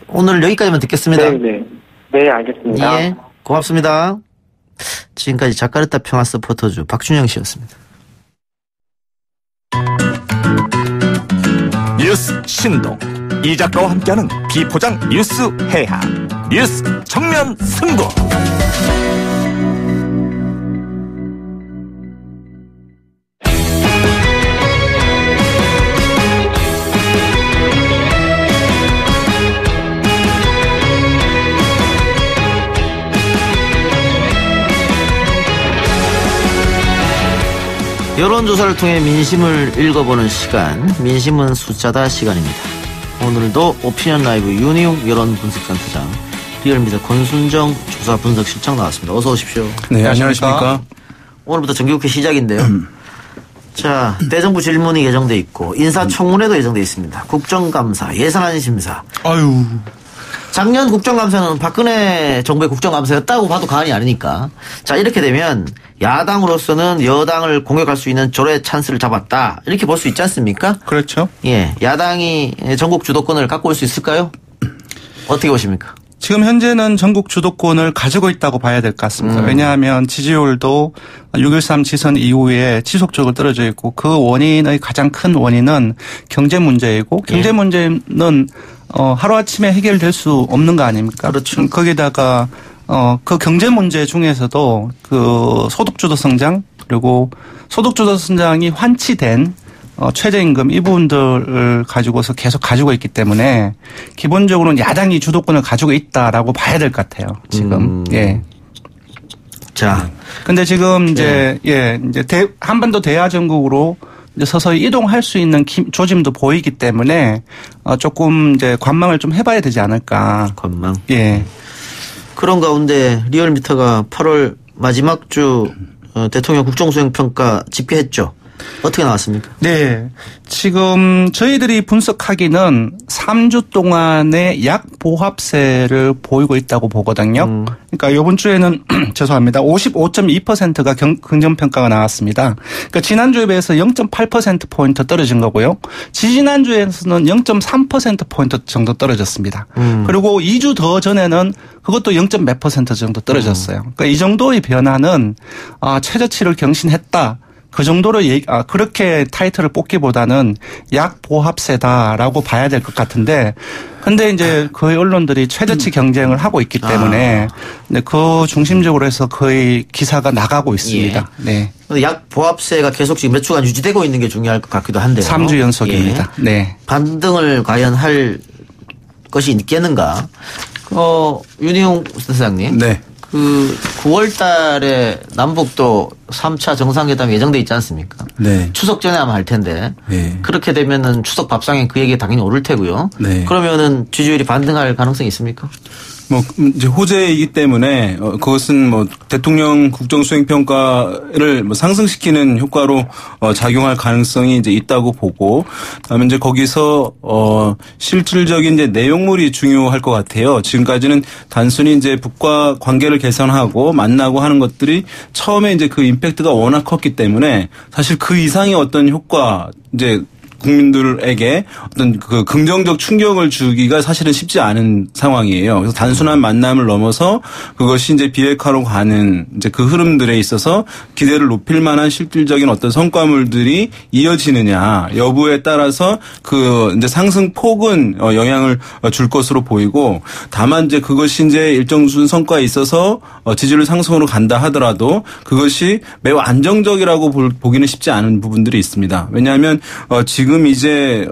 오늘 여기까지만 듣겠습니다. 네, 알겠습니다. 예, 고맙습니다. 지금까지 자카르타 평화 서포터즈 박준영 씨였습니다. 뉴스 신동 이 작가와 함께하는 비포장 뉴스 해학 뉴스 정면 승부. 여론조사를 통해 민심을 읽어보는 시간, 민심은 숫자다 시간입니다. 오늘도 오피니언 라이브 윤희웅 여론분석센터장, 리얼미터 권순정 조사분석실장 나왔습니다. 어서 오십시오. 네, 안녕하십니까. 오늘부터 정기국회 시작인데요. 자, 대정부 질문이 예정돼 있고 인사청문회도 예정돼 있습니다. 국정감사, 예산안 심사. 아유. 작년 국정감사는 박근혜 정부의 국정감사였다고 봐도 과언이 아니니까. 자, 이렇게 되면 야당으로서는 여당을 공격할 수 있는 절호의 찬스를 잡았다. 이렇게 볼 수 있지 않습니까? 그렇죠. 예. 야당이 전국 주도권을 갖고 올 수 있을까요? 어떻게 보십니까? 지금 현재는 전국 주도권을 가지고 있다고 봐야 될 것 같습니다. 왜냐하면 지지율도 6.13 지선 이후에 지속적으로 떨어져 있고 그 원인의 가장 큰 원인은 경제 문제이고 경제 문제는 하루아침에 해결될 수 없는 거 아닙니까? 그렇죠. 거기다가 그 경제 문제 중에서도 그 소득주도 성장 그리고 소득주도 성장이 환치된 최저임금 이 부분들을 가지고서 계속 가지고 있기 때문에 기본적으로는 야당이 주도권을 가지고 있다라고 봐야 될 것 같아요. 지금. 예. 자. 근데 지금 이제 한반도 대야 정국으로 이제 서서히 이동할 수 있는 조짐도 보이기 때문에 조금 이제 관망을 좀 해봐야 되지 않을까. 관망. 예. 그런 가운데 리얼미터가 8월 마지막 주 대통령 국정수행평가 집계했죠. 어떻게 나왔습니까? 네. 지금 저희들이 분석하기는 3주 동안의 약 보합세를 보이고 있다고 보거든요. 그러니까 이번 주에는 죄송합니다. 55.2%가 긍정평가가 나왔습니다. 그러니까 지난주에 비해서 0.8%포인트 떨어진 거고요. 지지난주에서는 0.3%포인트 정도 떨어졌습니다. 그리고 2주 더 전에는 그것도 0.몇 % 정도 떨어졌어요. 그러니까 이 정도의 변화는 최저치를 경신했다. 그 정도로 그렇게 타이틀을 뽑기보다는 약 보합세다라고 봐야 될 것 같은데, 근데 이제 거의 언론들이 최저치 경쟁을 하고 있기 때문에 그 중심적으로 해서 거의 기사가 나가고 있습니다. 예. 네. 약 보합세가 계속 지금 몇 주간 유지되고 있는 게 중요할 것 같기도 한데요. 3주 연속입니다. 예. 네. 반등을 과연 할 것이 있겠는가? 윤희용 선생님. 네. 9월 달에 남북도 3차 정상회담이 예정돼 있지 않습니까? 네. 추석 전에 아마 할 텐데. 네. 그렇게 되면은 추석 밥상에 그 얘기 당연히 오를 테고요. 네. 그러면은 지지율이 반등할 가능성이 있습니까? 이제 호재이기 때문에 그것은 대통령 국정수행평가를 상승시키는 효과로 작용할 가능성이 이제 있다고 보고, 그다음에 이제 거기서 실질적인 이제 내용물이 중요할 것 같아요. 지금까지는 단순히 이제 북과 관계를 개선하고 만나고 하는 것들이 처음에 이제 그 임팩트가 워낙 컸기 때문에 사실 그 이상의 어떤 효과, 이제 국민들에게 어떤 그 긍정적 충격을 주기가 사실은 쉽지 않은 상황이에요. 그래서 단순한 만남을 넘어서 그것이 이제 비핵화로 가는 이제 그 흐름들에 있어서 기대를 높일 만한 실질적인 어떤 성과물들이 이어지느냐 여부에 따라서 그 이제 상승 폭은 영향을 줄 것으로 보이고, 다만 이제 그것이 이제 일정 수준 성과에 있어서 지지율 상승으로 간다 하더라도 그것이 매우 안정적이라고 보기는 쉽지 않은 부분들이 있습니다. 왜냐하면 지금 이제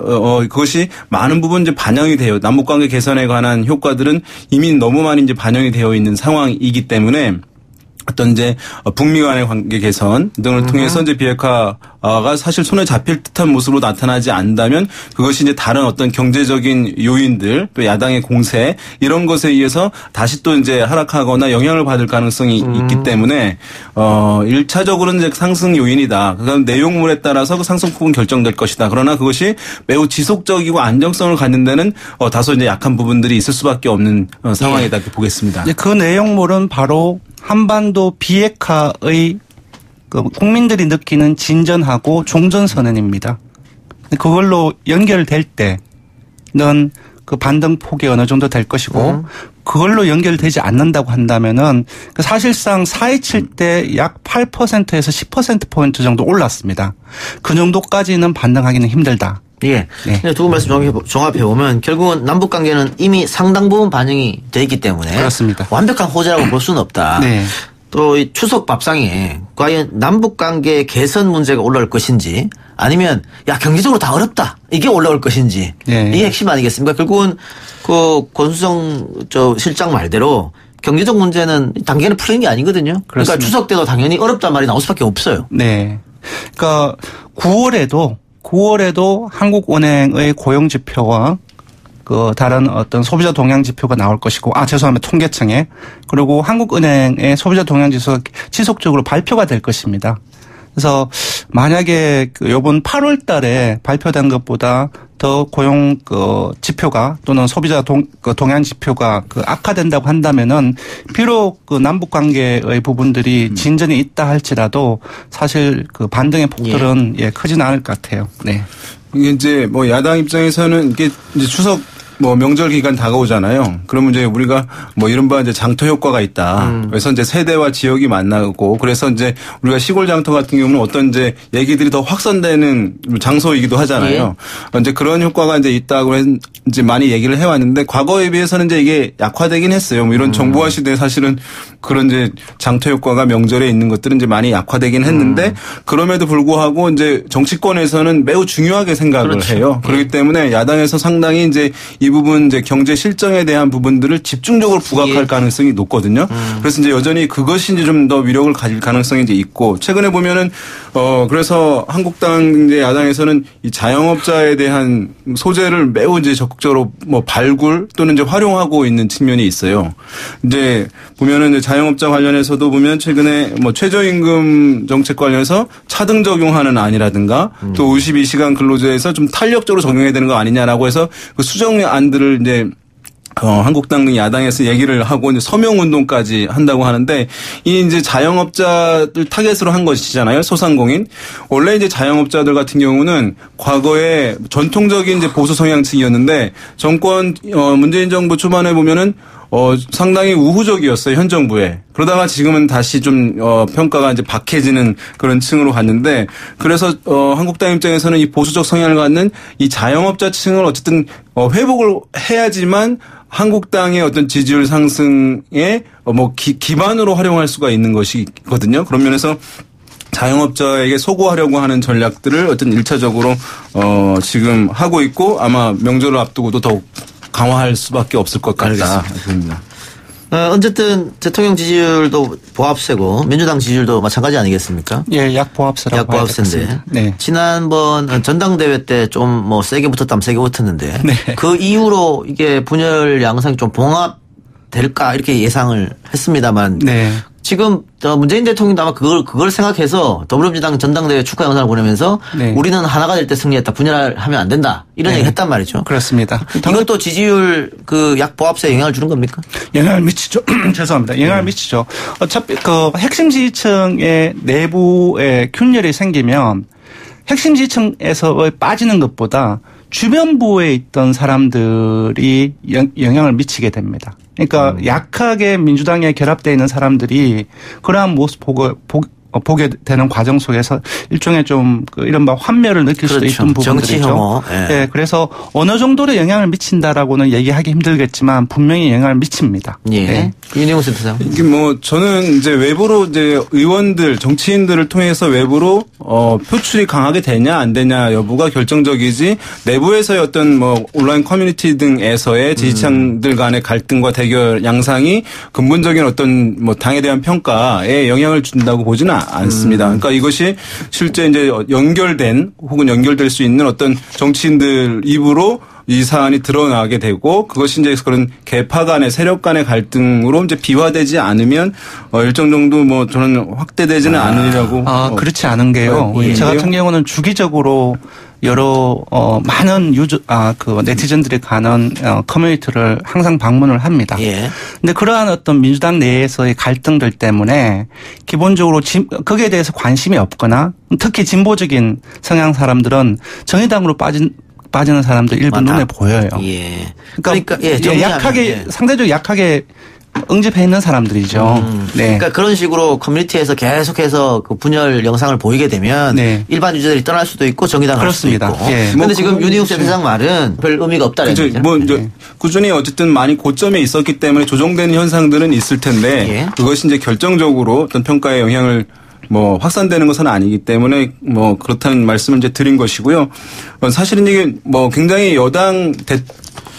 그것이 많은 부분 이제 반영이 돼요. 남북관계 개선에 관한 효과들은 이미 너무 많이 이제 반영이 되어 있는 상황이기 때문에 어떤 이제 북미 간의 관계 개선 등을 통해서 이제 비핵화가 사실 손에 잡힐 듯한 모습으로 나타나지 않는다면 그것이 이제 다른 어떤 경제적인 요인들 또 야당의 공세 이런 것에 의해서 다시 또 이제 하락하거나 영향을 받을 가능성이 있기 때문에 1차적으로는 이제 상승 요인이다. 그다음 내용물에 따라서 그 상승폭은 결정될 것이다. 그러나 그것이 매우 지속적이고 안정성을 갖는 데는 다소 이제 약한 부분들이 있을 수밖에 없는 상황이다 이렇게 보겠습니다. 그 내용물은 바로 한반도 비핵화의 국민들이 느끼는 진전하고 종전선언입니다. 그걸로 연결될 때는 그 반등폭이 어느 정도 될 것이고 그걸로 연결되지 않는다고 한다면은 사실상 4.27 때 약 8%에서 10%포인트 정도 올랐습니다. 그 정도까지는 반등하기는 힘들다. 예. 네. 두 분 말씀 종합해보면 결국은 남북관계는 이미 상당 부분 반영이 돼 있기 때문에 그렇습니다. 완벽한 호재라고 볼 수는 없다. 네. 또 이 추석 밥상에 과연 남북관계 개선 문제가 올라올 것인지 아니면 경제적으로 다 어렵다 이게 올라올 것인지 네. 이게 핵심 아니겠습니까? 결국은 그 권수정 실장 말대로 경제적 문제는 단계는 풀리는 게 아니거든요. 그러니까 그렇습니다. 추석 때도 당연히 어렵단 말이 나올 수밖에 없어요. 네. 그러니까 9월에도 한국은행의 고용 지표와 그 다른 어떤 소비자 동향 지표가 나올 것이고, 죄송합니다. 통계청에. 그리고 한국은행의 소비자 동향 지수가 지속적으로 발표가 될 것입니다. 그래서 만약에 요번 8월 달에 발표된 것보다 더 고용 지표가 또는 소비자 동향 지표가 악화된다고 한다면은 비록 남북 관계의 부분들이 진전이 있다 할지라도 사실 반등의 폭들은 크지는 않을 것 같아요. 네. 이게 이제 야당 입장에서는 이게 이제 추석 명절 기간 다가오잖아요. 그러면 이제 우리가 이른바 이제 장터 효과가 있다. 그래서 이제 세대와 지역이 만나고 그래서 이제 우리가 시골 장터 같은 경우는 어떤 이제 얘기들이 더 확산되는 장소이기도 하잖아요. 이제 그런 효과가 이제 있다고 이제 많이 얘기를 해왔는데 과거에 비해서는 이제 이게 약화되긴 했어요. 이런 정보화 시대에 사실은 그런 이제 장터 효과가 명절에 있는 것들은 이제 많이 약화되긴 했는데 그럼에도 불구하고 이제 정치권에서는 매우 중요하게 생각을 해요. 그렇기 때문에 야당에서 상당히 이제 이 이 부분 이제 경제 실정에 대한 부분들을 집중적으로 부각할 가능성이 높거든요. 그래서 이제 여전히 그것이 이제 좀 더 위력을 가질 가능성이 이제 있고 최근에 보면은 그래서 한국당 이제 야당에서는 이 자영업자에 대한 소재를 매우 이제 적극적으로 뭐 발굴 또는 이제 활용하고 있는 측면이 있어요. 이제 보면은 이제 자영업자 관련해서도 보면 최근에 뭐 최저임금 정책 관련해서 차등 적용하는 안이라든가 또 52시간 근로제에서 좀 탄력적으로 적용해야 되는 거 아니냐라고 해서 그 수정안들을 이제 한국당 등 야당에서 얘기를 하고 이제 서명 운동까지 한다고 하는데 이 이제 자영업자들 타겟으로 한 것이잖아요. 소상공인. 원래 이제 자영업자들 같은 경우는 과거에 전통적인 이제 보수 성향층이었는데 정권 문재인 정부 초반에 보면은 상당히 우호적이었어요, 현 정부에. 그러다가 지금은 다시 좀, 평가가 이제 박해지는 그런 층으로 갔는데, 그래서, 한국당 입장에서는 이 보수적 성향을 갖는 이 자영업자 층을 어쨌든, 회복을 해야지만 한국당의 어떤 지지율 상승에, 기반으로 활용할 수가 있는 것이거든요. 그런 면에서 자영업자에게 소구하려고 하는 전략들을 어떤 1차적으로, 지금 하고 있고, 아마 명절을 앞두고도 더욱 강화할 수밖에 없을 것 같다. 알겠습니다. 어쨌든 대통령 지지율도 보합세고 민주당 지지율도 마찬가지 아니겠습니까? 예, 약보합세라고 약보합세인데. 네. 지난번 전당대회 때 좀 뭐 세게 붙었다면 세게 붙었는데 네. 그 이후로 이게 분열 양상이 좀 봉합될까 이렇게 예상을 했습니다만 네. 지금 문재인 대통령도 아마 그걸 생각해서 더불어민주당 전당대회 축하 영상을 보내면서 네. 우리는 하나가 될 때 승리했다. 분열하면 안 된다. 이런 얘기 했단 말이죠. 그렇습니다. 이것도 지지율 그 약보합세에 영향을 주는 겁니까? 영향을 미치죠. 죄송합니다. 영향을 미치죠. 어차피 그 핵심 지지층의 내부에 균열이 생기면 핵심 지지층에서 빠지는 것보다 주변부에 있던 사람들이 영향을 미치게 됩니다. 그러니까 약하게 민주당에 결합되어 있는 사람들이 그러한 모습 보게 되는 과정 속에서 일종의 좀 이른바 환멸을 느낄 수도 있던 부분들이죠. 정치 혐오. 네, 그래서 어느 정도로 영향을 미친다라고는 얘기하기 힘들겠지만 분명히 영향을 미칩니다. 예. 네. 윤희용 센터장. 이게 뭐 저는 이제 외부로 이제 의원들, 정치인들을 통해서 외부로 표출이 강하게 되냐 안 되냐 여부가 결정적이지 내부에서의 어떤 뭐 온라인 커뮤니티 등에서의 지지층들 간의 갈등과 대결 양상이 근본적인 어떤 뭐 당에 대한 평가에 영향을 준다고 보지는 않습니다. 그러니까 이것이 실제 이제 연결된 혹은 연결될 수 있는 어떤 정치인들 입으로 이 사안이 드러나게 되고 그것이 이제 그런 계파 간의 세력 간의 갈등으로 이제 비화되지 않으면 일정 정도 뭐 저는 확대되지는 않으리라고. 그렇지 않은 게요. 저 같은 경우는 주기적으로 여러 많은 그 네티즌들이 가는 커뮤니티를 항상 방문을 합니다. 예. 근데 그러한 어떤 민주당 내에서의 갈등들 때문에 기본적으로 거기에 대해서 관심이 없거나 특히 진보적인 성향 사람들은 정의당으로 빠지는 사람들 일부 눈에 보여요. 예. 그러니까 약하게 상대적으로 약하게 응집해 있는 사람들이죠. 네. 그러니까 그런 식으로 커뮤니티에서 계속해서 그 분열 영상을 보이게 되면 네. 일반 유저들이 떠날 수도 있고 정의당을 할 수도 있고. 예. 그런데 지금 윤희용 센터장 말은 별 의미가 없다는 얘기죠. 뭐 이제 꾸준히 어쨌든 많이 고점에 있었기 때문에 조정되는 현상들은 있을 텐데 예. 그것이 이제 결정적으로 어떤 평가에 영향을 뭐 확산되는 것은 아니기 때문에 뭐 그렇다는 말씀을 이제 드린 것이고요. 사실은 이게 뭐 굉장히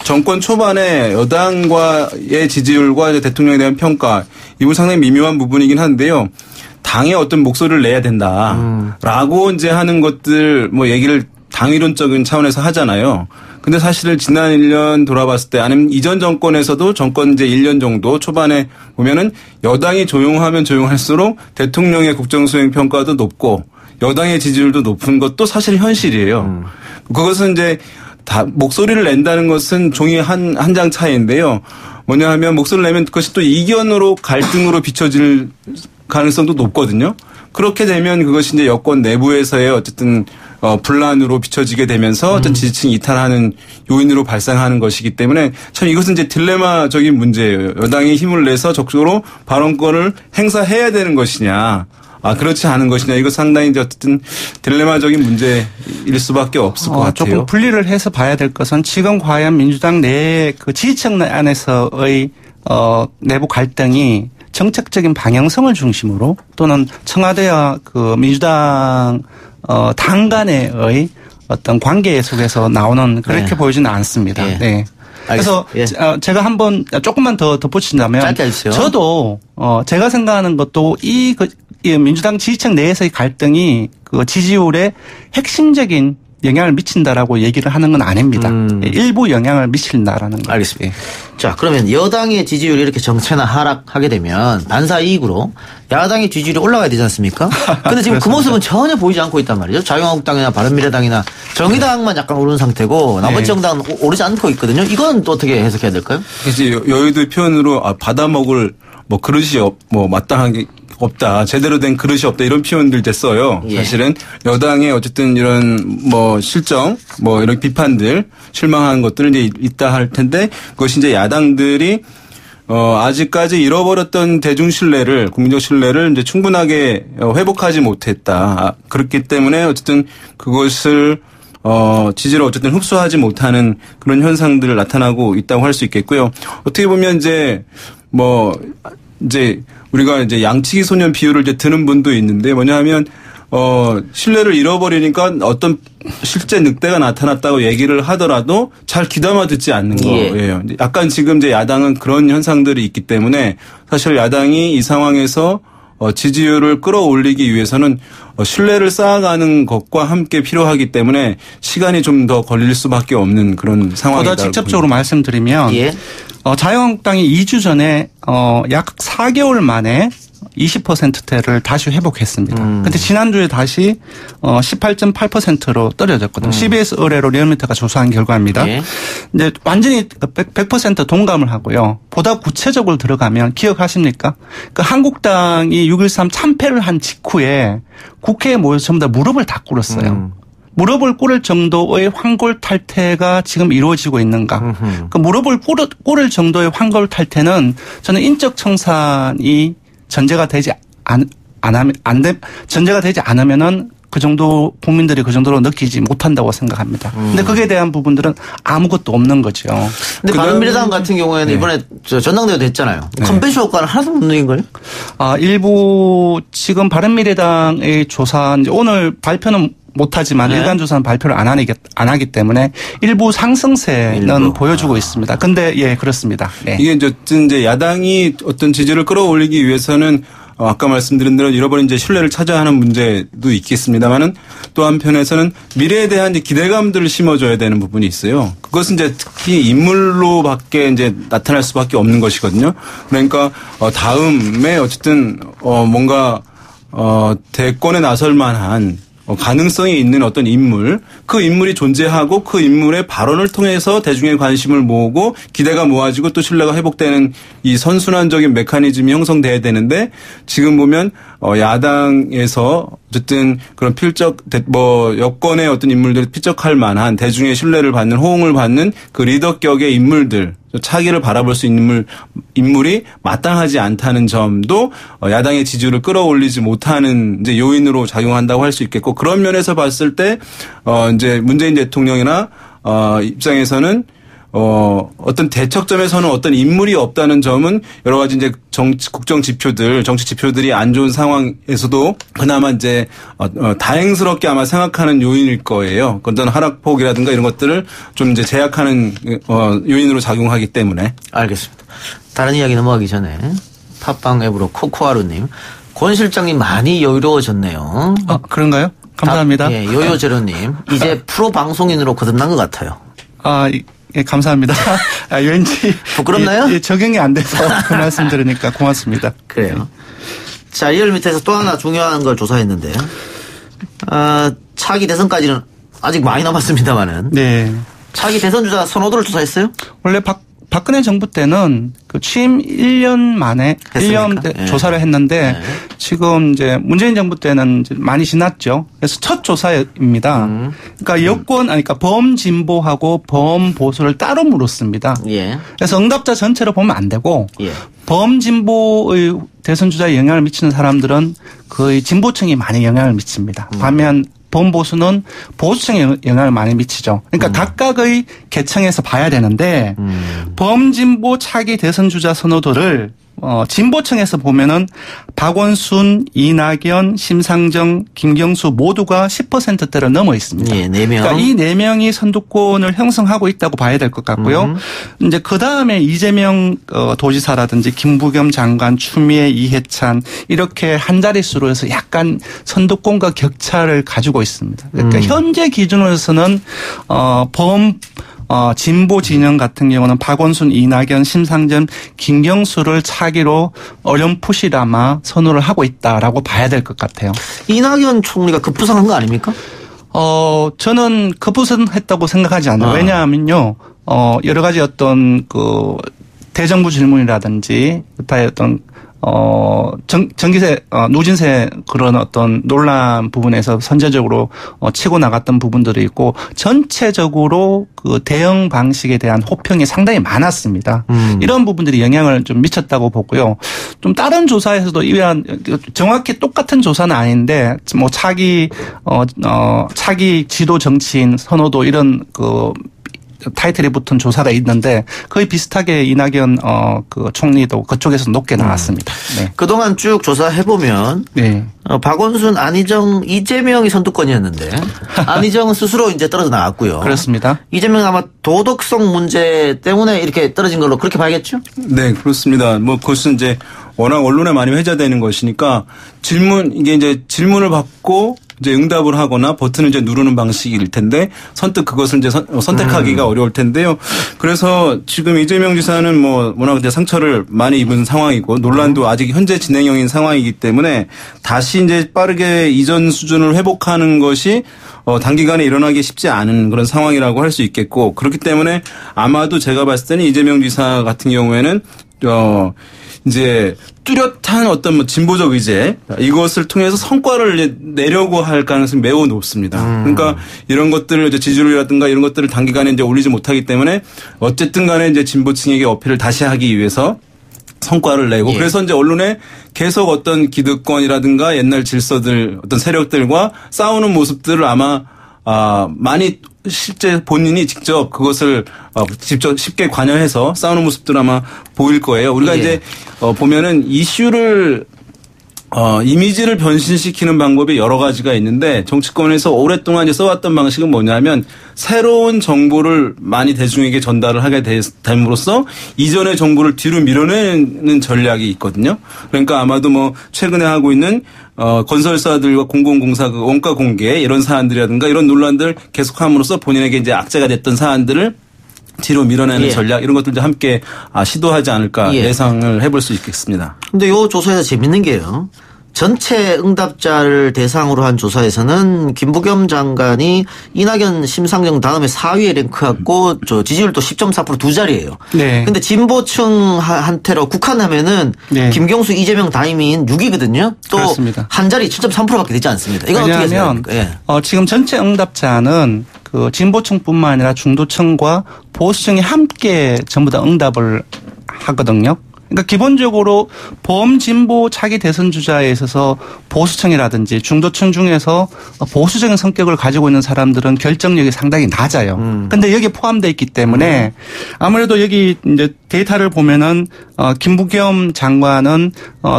정권 초반에 여당과의 지지율과 대통령에 대한 평가 이 부분 상당히 미묘한 부분이긴 한데요. 당의 어떤 목소리를 내야 된다라고 이제 하는 것들 뭐 얘기를 당위론적인 차원에서 하잖아요. 근데 사실 지난 1년 돌아봤을 때 아니면 이전 정권에서도 정권 이제 1년 정도 초반에 보면은 여당이 조용하면 조용할수록 대통령의 국정수행 평가도 높고 여당의 지지율도 높은 것도 사실 현실이에요. 그것은 이제 다 목소리를 낸다는 것은 종이 한 장 차이인데요. 뭐냐 하면 목소리를 내면 그것이 또 이견으로 갈등으로 비춰질 가능성도 높거든요. 그렇게 되면 그것이 이제 여권 내부에서의 어쨌든 분란으로 비춰지게 되면서 어떤 지지층 이탈하는 요인으로 발생하는 것이기 때문에 참 이것은 이제 딜레마적인 문제예요. 여당이 힘을 내서 적극적으로 발언권을 행사해야 되는 것이냐. 그렇지 않은 것이냐. 이거 상당히 이제 어쨌든 딜레마적인 문제일 수밖에 없을 것 같아요. 조금 분리를 해서 봐야 될 것은 지금 과연 민주당 내 그 지지층 안에서의 내부 갈등이 정책적인 방향성을 중심으로 또는 청와대와 그 민주당 당 간의 어떤 관계 속에서 나오는 그렇게 보이지는 않습니다. 예. 네. 그래서 예. 제가 한번 조금만 더 덧붙인다면 짧게 해주세요. 저도 제가 생각하는 것도 이 민주당 지지층 내에서의 갈등이 그 지지율에 핵심적인 영향을 미친다라고 얘기를 하는 건 아닙니다. 일부 영향을 미친다라는 거. 알겠습니다. 자, 그러면 여당의 지지율이 이렇게 정체나 하락하게 되면 반사 이익으로 야당의 지지율이 올라가야 되지 않습니까? 근데 지금 그 모습은 전혀 보이지 않고 있단 말이죠. 자유한국당이나 바른미래당이나 정의당만 약간 오른 상태고 나머지 정당은 오르지 않고 있거든요. 이건 또 어떻게 해석해야 될까요? 이제 여의도 표현으로 받아먹을 그릇이 마땅하게 없다. 제대로 된 그릇이 없다. 이런 표현들 이제 써요. 예. 사실은 여당의 어쨌든 이런 실정, 이런 비판들, 실망한 것들은 이제 있다 할 텐데 그것이 이제 야당들이 아직까지 잃어버렸던 대중 신뢰를, 국민적 신뢰를 이제 충분하게 회복하지 못했다. 그렇기 때문에 어쨌든 그것을 지지를 어쨌든 흡수하지 못하는 그런 현상들을 나타나고 있다고 할 수 있겠고요. 어떻게 보면 이제 우리가 이제 양치기 소년 비유를 이제 드는 분도 있는데 뭐냐 하면 신뢰를 잃어버리니까 어떤 실제 늑대가 나타났다고 얘기를 하더라도 잘 귀담아 듣지 않는 거예요. 약간 지금 이제 야당은 그런 현상들이 있기 때문에 사실 야당이 이 상황에서 지지율을 끌어올리기 위해서는 신뢰를 쌓아가는 것과 함께 필요하기 때문에 시간이 좀 더 걸릴 수밖에 없는 그런 상황이다. 보다 직접적으로 말씀드리면 예. 자유한국당이 2주 전에 약 4개월 만에 20%대를 다시 회복했습니다. 근데 지난주에 다시 18.8%로 떨어졌거든요. CBS 의뢰로 리얼미터가 조사한 결과입니다. 예. 근데 완전히 100% 동감을 하고요. 보다 구체적으로 들어가면 기억하십니까? 그 한국당이 6.13 참패를 한 직후에 국회에 모여서 전부 다 무릎을 다 꿇었어요. 무릎을 꿇을 정도의 환골 탈퇴가 지금 이루어지고 있는가? 그 무릎을 꿇을 정도의 환골 탈퇴는 저는 인적 청산이 전제가 되지 전제가 되지 않으면은 그 정도 국민들이 그 정도로 느끼지 못한다고 생각합니다. 근데 거기에 대한 부분들은 아무것도 없는 거죠. 근데 바른미래당 같은 경우에는 이번에 전당대회 됐잖아요. 컨벤션 효과는 하나도 못 느낀 거예요? 일부 지금 바른미래당의 조사 이제 오늘 발표는 못하지만 일간 조사는 발표를 안 하기 때문에 일부 상승세는 보여주고 있습니다. 근데 예 그렇습니다. 네. 이게 이제 야당이 어떤 지지를 끌어올리기 위해서는 아까 말씀드린 대로 잃어버린 이제 신뢰를 찾아야 하는 문제도 있겠습니다만은 또 한편에서는 미래에 대한 이제 기대감들을 심어줘야 되는 부분이 있어요. 그것은 이제 특히 인물로밖에 이제 나타날 수밖에 없는 것이거든요. 그러니까 다음에 어쨌든 뭔가 대권에 나설 만한 가능성이 있는 어떤 인물, 그 인물이 존재하고 그 인물의 발언을 통해서 대중의 관심을 모으고 기대가 모아지고 또 신뢰가 회복되는 이 선순환적인 메커니즘이 형성돼야 되는데 지금 보면 야당에서 어쨌든 그런 여권의 어떤 인물들을 필적할 만한 대중의 신뢰를 받는 호응을 받는 그 리더격의 인물들 차기를 바라볼 수 있는 인물이 마땅하지 않다는 점도 야당의 지지율을 끌어올리지 못하는 이제 요인으로 작용한다고 할 수 있겠고 그런 면에서 봤을 때 이제 문재인 대통령이나 입장에서는 어떤 대척점에서는 어떤 인물이 없다는 점은 여러 가지 이제 국정 지표들, 정치 지표들이 안 좋은 상황에서도 그나마 이제 다행스럽게 아마 생각하는 요인일 거예요. 어떤 하락폭이라든가 이런 것들을 좀 이제 제약하는 요인으로 작용하기 때문에. 알겠습니다. 다른 이야기 넘어가기 전에 팟빵 앱으로 코코하루님, 권 실장님 많이 여유로워졌네요. 그런가요? 감사합니다. 예, 요요제로님, 이제 프로 방송인으로 거듭난 것 같아요. 예, 감사합니다. 왠지 부끄럽나요? 적용이 안 돼서 그 말씀 들으니까 고맙습니다. 그래요. 자, 리얼미터에서 또 하나 중요한 걸 조사했는데요. 차기 대선까지는 아직 많이 남았습니다만은. 네. 차기 대선 주자 선호도를 조사했어요? 원래 박근혜 정부 때는 그 취임 1년 만에 했습니까? 1년 조사를 했는데 지금 이제 문재인 정부 때는 이제 많이 지났죠. 그래서 첫 조사입니다. 그러니까 그러니까 범진보하고 범보수를 따로 물었습니다. 예. 그래서 응답자 전체로 보면 안 되고 예. 범진보의 대선 주자에 영향을 미치는 사람들은 거의 진보층이 많이 영향을 미칩니다. 반면 범보수는 보수층에 영향을 많이 미치죠. 그러니까 각각의 계층에서 봐야 되는데 범진보 차기 대선 주자 선호도를 진보층에서 보면은 박원순, 이낙연, 심상정, 김경수 모두가 10%대를 넘어 있습니다. 예, 4명. 그러니까 이 4명이 선두권을 형성하고 있다고 봐야 될 것 같고요. 이제 그 다음에 이재명 도지사라든지 김부겸 장관, 추미애, 이해찬 이렇게 한 자릿수로 해서 약간 선두권과 격차를 가지고 있습니다. 그러니까 현재 기준으로서는 진보 진영 같은 경우는 박원순, 이낙연, 심상정, 김경수를 차기로 어렴풋이나마 선호를 하고 있다라고 봐야 될 것 같아요. 이낙연 총리가 급부상한 거 아닙니까? 저는 급부상했다고 생각하지 않아요. 왜냐하면요, 여러 가지 어떤 대정부 질문이라든지 그타의 어떤 전기세, 누진세 그런 어떤 논란 부분에서 선제적으로 치고 나갔던 부분들이 있고 전체적으로 그 대응 방식에 대한 호평이 상당히 많았습니다. 이런 부분들이 영향을 좀 미쳤다고 보고요. 좀 다른 조사에서도 이러한 정확히 똑같은 조사는 아닌데 뭐 차기 지도 정치인 선호도 이런 타이틀이 붙은 조사가 있는데 거의 비슷하게 이낙연 총리도 그쪽에서 높게 나왔습니다. 네. 그동안 쭉 조사해보면 네. 박원순, 안희정, 이재명이 선두권이었는데 안희정은 스스로 이제 떨어져 나왔고요. 그렇습니다. 이재명은 아마 도덕성 문제 때문에 이렇게 떨어진 걸로 그렇게 봐야겠죠? 네, 그렇습니다. 그것은 이제 워낙 언론에 많이 회자되는 것이니까 이게 이제 질문을 받고 이제 응답을 하거나 버튼을 이제 누르는 방식일 텐데 선뜻 그것을 이제 선택하기가 어려울 텐데요. 그래서 지금 이재명 지사는 워낙 이제 상처를 많이 입은 상황이고 논란도 아직 현재 진행형인 상황이기 때문에 다시 이제 빠르게 이전 수준을 회복하는 것이 단기간에 일어나기 쉽지 않은 그런 상황이라고 할 수 있겠고 그렇기 때문에 아마도 제가 봤을 때는 이재명 지사 같은 경우에는 이제 뚜렷한 어떤 진보적 의제 이것을 통해서 성과를 내려고 할 가능성이 매우 높습니다. 그러니까 이런 것들을 이제 지지율이라든가 이런 것들을 단기간에 이제 올리지 못하기 때문에 어쨌든 간에 이제 진보층에게 어필을 다시 하기 위해서 성과를 내고 그래서 이제 언론에 계속 어떤 기득권이라든가 옛날 질서들 어떤 세력들과 싸우는 모습들을 아마 많이 실제 본인이 직접 그것을 직접 쉽게 관여해서 싸우는 모습들 아마 보일 거예요. 우리가 이제 보면은 이슈를 이미지를 변신시키는 방법이 여러 가지가 있는데 정치권에서 오랫동안 이제 써왔던 방식은 뭐냐면 새로운 정보를 많이 대중에게 전달을 하게 됨으로써 이전의 정보를 뒤로 밀어내는 전략이 있거든요. 그러니까 아마도 최근에 하고 있는 건설사들과 공공공사 원가 공개 이런 사안들이라든가 이런 논란들 계속함으로써 본인에게 이제 악재가 됐던 사안들을 뒤로 밀어내는 전략 이런 것들도 함께 시도하지 않을까 예상을 해볼 수 있겠습니다. 근데 이 조사에서 재밌는 게요. 전체 응답자를 대상으로 한 조사에서는 김부겸 장관이 이낙연, 심상정 다음에 4위에 랭크하고 지지율도 10.4% 두 자리예요. 네. 근데 진보층한테로 국한하면은 김경수, 이재명 다임인 6위거든요. 또 한 자리 7.3%밖에 되지 않습니다. 이건 어떻게 생각합니까? 지금 전체 응답자는 진보층뿐만 아니라 중도층과 보수층이 함께 전부 다 응답을 하거든요. 그러니까 기본적으로 범진보 차기 대선 주자에 있어서 보수층이라든지 중도층 중에서 보수적인 성격을 가지고 있는 사람들은 결정력이 상당히 낮아요. 근데 여기에 포함되어 있기 때문에 아무래도 여기 이제 데이터를 보면은 김부겸 장관은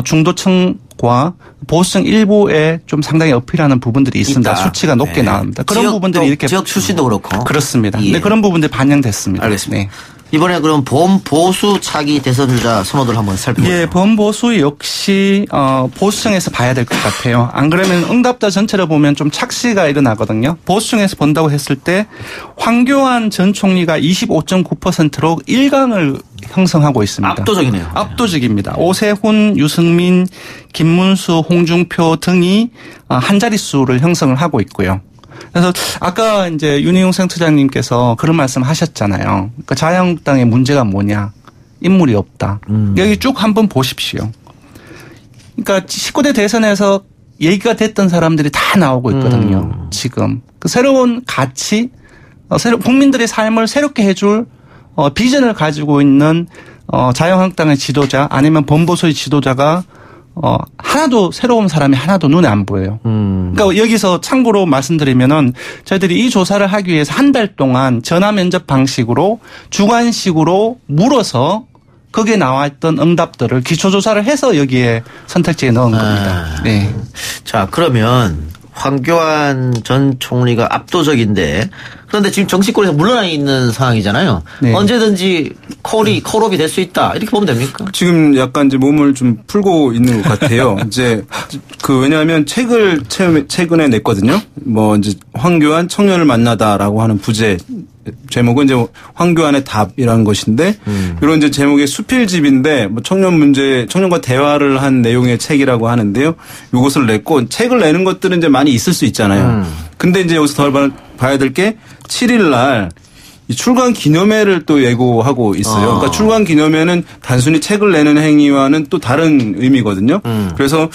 중도층과 보수층 일부에 좀 상당히 어필하는 부분들이 있습니다. 수치가 높게 나옵니다. 그런 부분들이 이렇게 지역 출신도 그렇고 그렇습니다. 네, 그런 부분들이 반영됐습니다. 알겠습니다. 네. 이번에 그럼 범보수 차기 대선 주자 선호도를 한번 살펴보죠. 예, 범보수 역시 보수층에서 봐야 될 것 같아요. 안 그러면 응답자 전체를 보면 좀 착시가 일어나거든요. 보수층에서 본다고 했을 때 황교안 전 총리가 25.9%로 1강을 형성하고 있습니다. 압도적이네요. 압도적입니다. 오세훈, 유승민, 김문수, 홍준표 등이 한 자릿수를 형성을 하고 있고요. 그래서 아까 이제 윤희용 센터장님께서 그런 말씀 하셨잖아요. 그러니까 자유한국당의 문제가 뭐냐. 인물이 없다. 여기 쭉 한번 보십시오. 그러니까 19대 대선에서 얘기가 됐던 사람들이 다 나오고 있거든요. 지금. 그 새로운 가치, 국민들의 삶을 새롭게 해줄 비전을 가지고 있는 자유한국당의 지도자 아니면 범보수의 지도자가 하나도 새로운 사람이 하나도 눈에 안 보여요. 그러니까 여기서 참고로 말씀드리면은 저희들이 이 조사를 하기 위해서 한 달 동안 전화 면접 방식으로 주관식으로 물어서 거기에 나와 있던 응답들을 기초조사를 해서 여기에 선택지에 넣은 겁니다. 네. 자, 그러면 황교안 전 총리가 압도적인데 그런데 지금 정치권에서 물러나 있는 상황이잖아요. 네. 언제든지 콜업이 될 수 있다. 이렇게 보면 됩니까? 지금 약간 이제 몸을 좀 풀고 있는 것 같아요. 이제 왜냐하면 책을 최근에 냈거든요. 뭐 이제 황교안 청년을 만나다라고 하는 부제 제목은 이제 황교안의 답이라는 것인데 이런 이제 제목의 수필집인데 뭐 청년과 대화를 한 내용의 책이라고 하는데요. 이것을 냈고 책을 내는 것들은 이제 많이 있을 수 있잖아요. 근데 이제 여기서 더 봐야 될 게 7일 날 이 출간 기념회를 또 예고하고 있어요. 그러니까 출간 기념회는 단순히 책을 내는 행위와는 또 다른 의미거든요. 그래서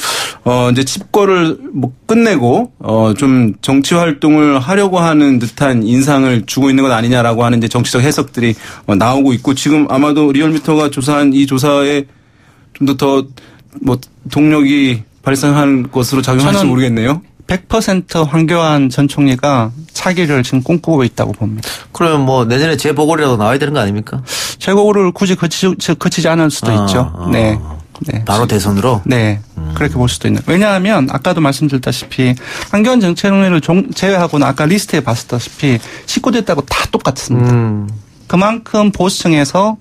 이제 집거를 뭐 끝내고 좀 정치 활동을 하려고 하는 듯한 인상을 주고 있는 것 아니냐라고 하는 이제 정치적 해석들이 나오고 있고 지금 아마도 리얼미터가 조사한 이 조사에 좀 더 뭐 동력이 발생한 것으로 작용할지 모르겠네요. 100% 황교안 전 총리가 차기를 지금 꿈꾸고 있다고 봅니다. 그러면 뭐 내년에 재보궐이라도 나와야 되는 거 아닙니까? 재보궐을 굳이 거치지 않을 수도 있죠. 네. 바로 대선으로? 네. 그렇게 볼 수도 있는. 왜냐하면 아까도 말씀드렸다시피 황교안 전 총리를 제외하고는 아까 리스트에 봤다시피 19대 때하고 다 똑같습니다. 그만큼 보수층에서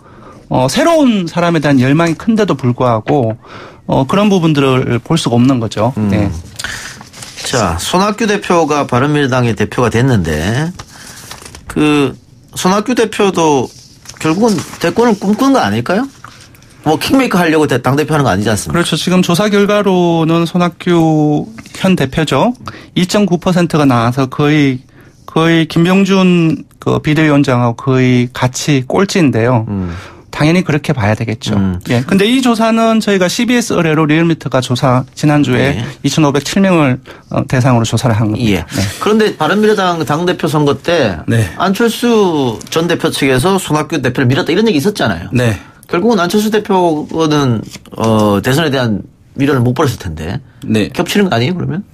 새로운 사람에 대한 열망이 큰데도 불구하고 그런 부분들을 볼 수가 없는 거죠. 네. 자, 손학규 대표가 바른미래당의 대표가 됐는데 손학규 대표도 결국은 대권을 꿈꾸는 거 아닐까요? 뭐 킹메이커 하려고 당대표 하는 거 아니지 않습니까? 그렇죠. 지금 조사 결과로는 손학규 현 대표죠. 2.9%가 나와서 거의 김병준 비대위원장하고 거의 같이 꼴찌인데요. 당연히 그렇게 봐야 되겠죠. 예. 근데 이 조사는 저희가 CBS 의뢰로 리얼미터가 지난주에 2,507명을 대상으로 조사를 한 겁니다. 예. 네. 그런데 바른미래당 당대표 선거 때 안철수 전 대표 측에서 손학규 대표를 밀었다 이런 얘기 있었잖아요. 네. 결국은 안철수 대표는 대선에 대한 미련을 못 버렸을 텐데. 네. 겹치는 거 아니에요, 그러면?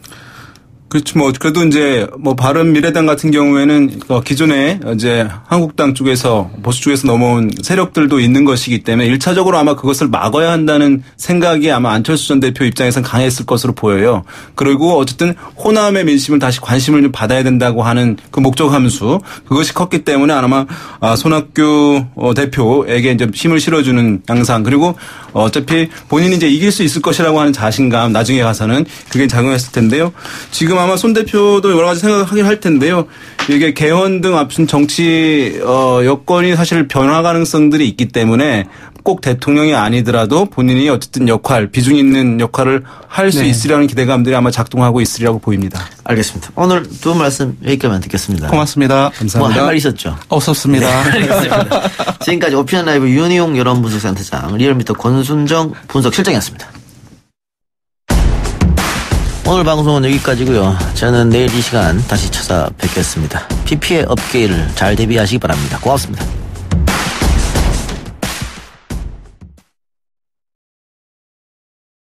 그렇죠. 그래도 이제 바른미래당 같은 경우에는 기존에 이제 한국당 쪽에서 보수 쪽에서 넘어온 세력들도 있는 것이기 때문에 1차적으로 아마 그것을 막아야 한다는 생각이 아마 안철수 전 대표 입장에서는 강했을 것으로 보여요. 그리고 어쨌든 호남의 민심을 다시 관심을 좀 받아야 된다고 하는 그 목적 함수 그것이 컸기 때문에 아마 손학규 대표에게 이제 힘을 실어주는 양상 그리고 어차피 본인이 이제 이길 수 있을 것이라고 하는 자신감 나중에 가서는 그게 작용했을 텐데요. 지금 아마 손 대표도 여러 가지 생각하긴 할 텐데요. 이게 개헌 등 앞선 정치 여건이 사실 변화 가능성들이 있기 때문에 꼭 대통령이 아니더라도 본인이 어쨌든 비중 있는 역할을 할 수 있으려는 기대감들이 아마 작동하고 있으리라고 보입니다. 알겠습니다. 오늘 두 말씀 여기까지만 듣겠습니다. 고맙습니다. 감사합니다. 뭐 할 말 있었죠? 없었습니다. 네, 알겠습니다. 지금까지 오피니언 라이브 윤희용 여론분석센터장 리얼미터 권순정 분석실장이었습니다. 오늘 방송은 여기까지고요. 저는 내일 이 시간 다시 찾아뵙겠습니다. PP의 업계를 잘 대비하시기 바랍니다. 고맙습니다.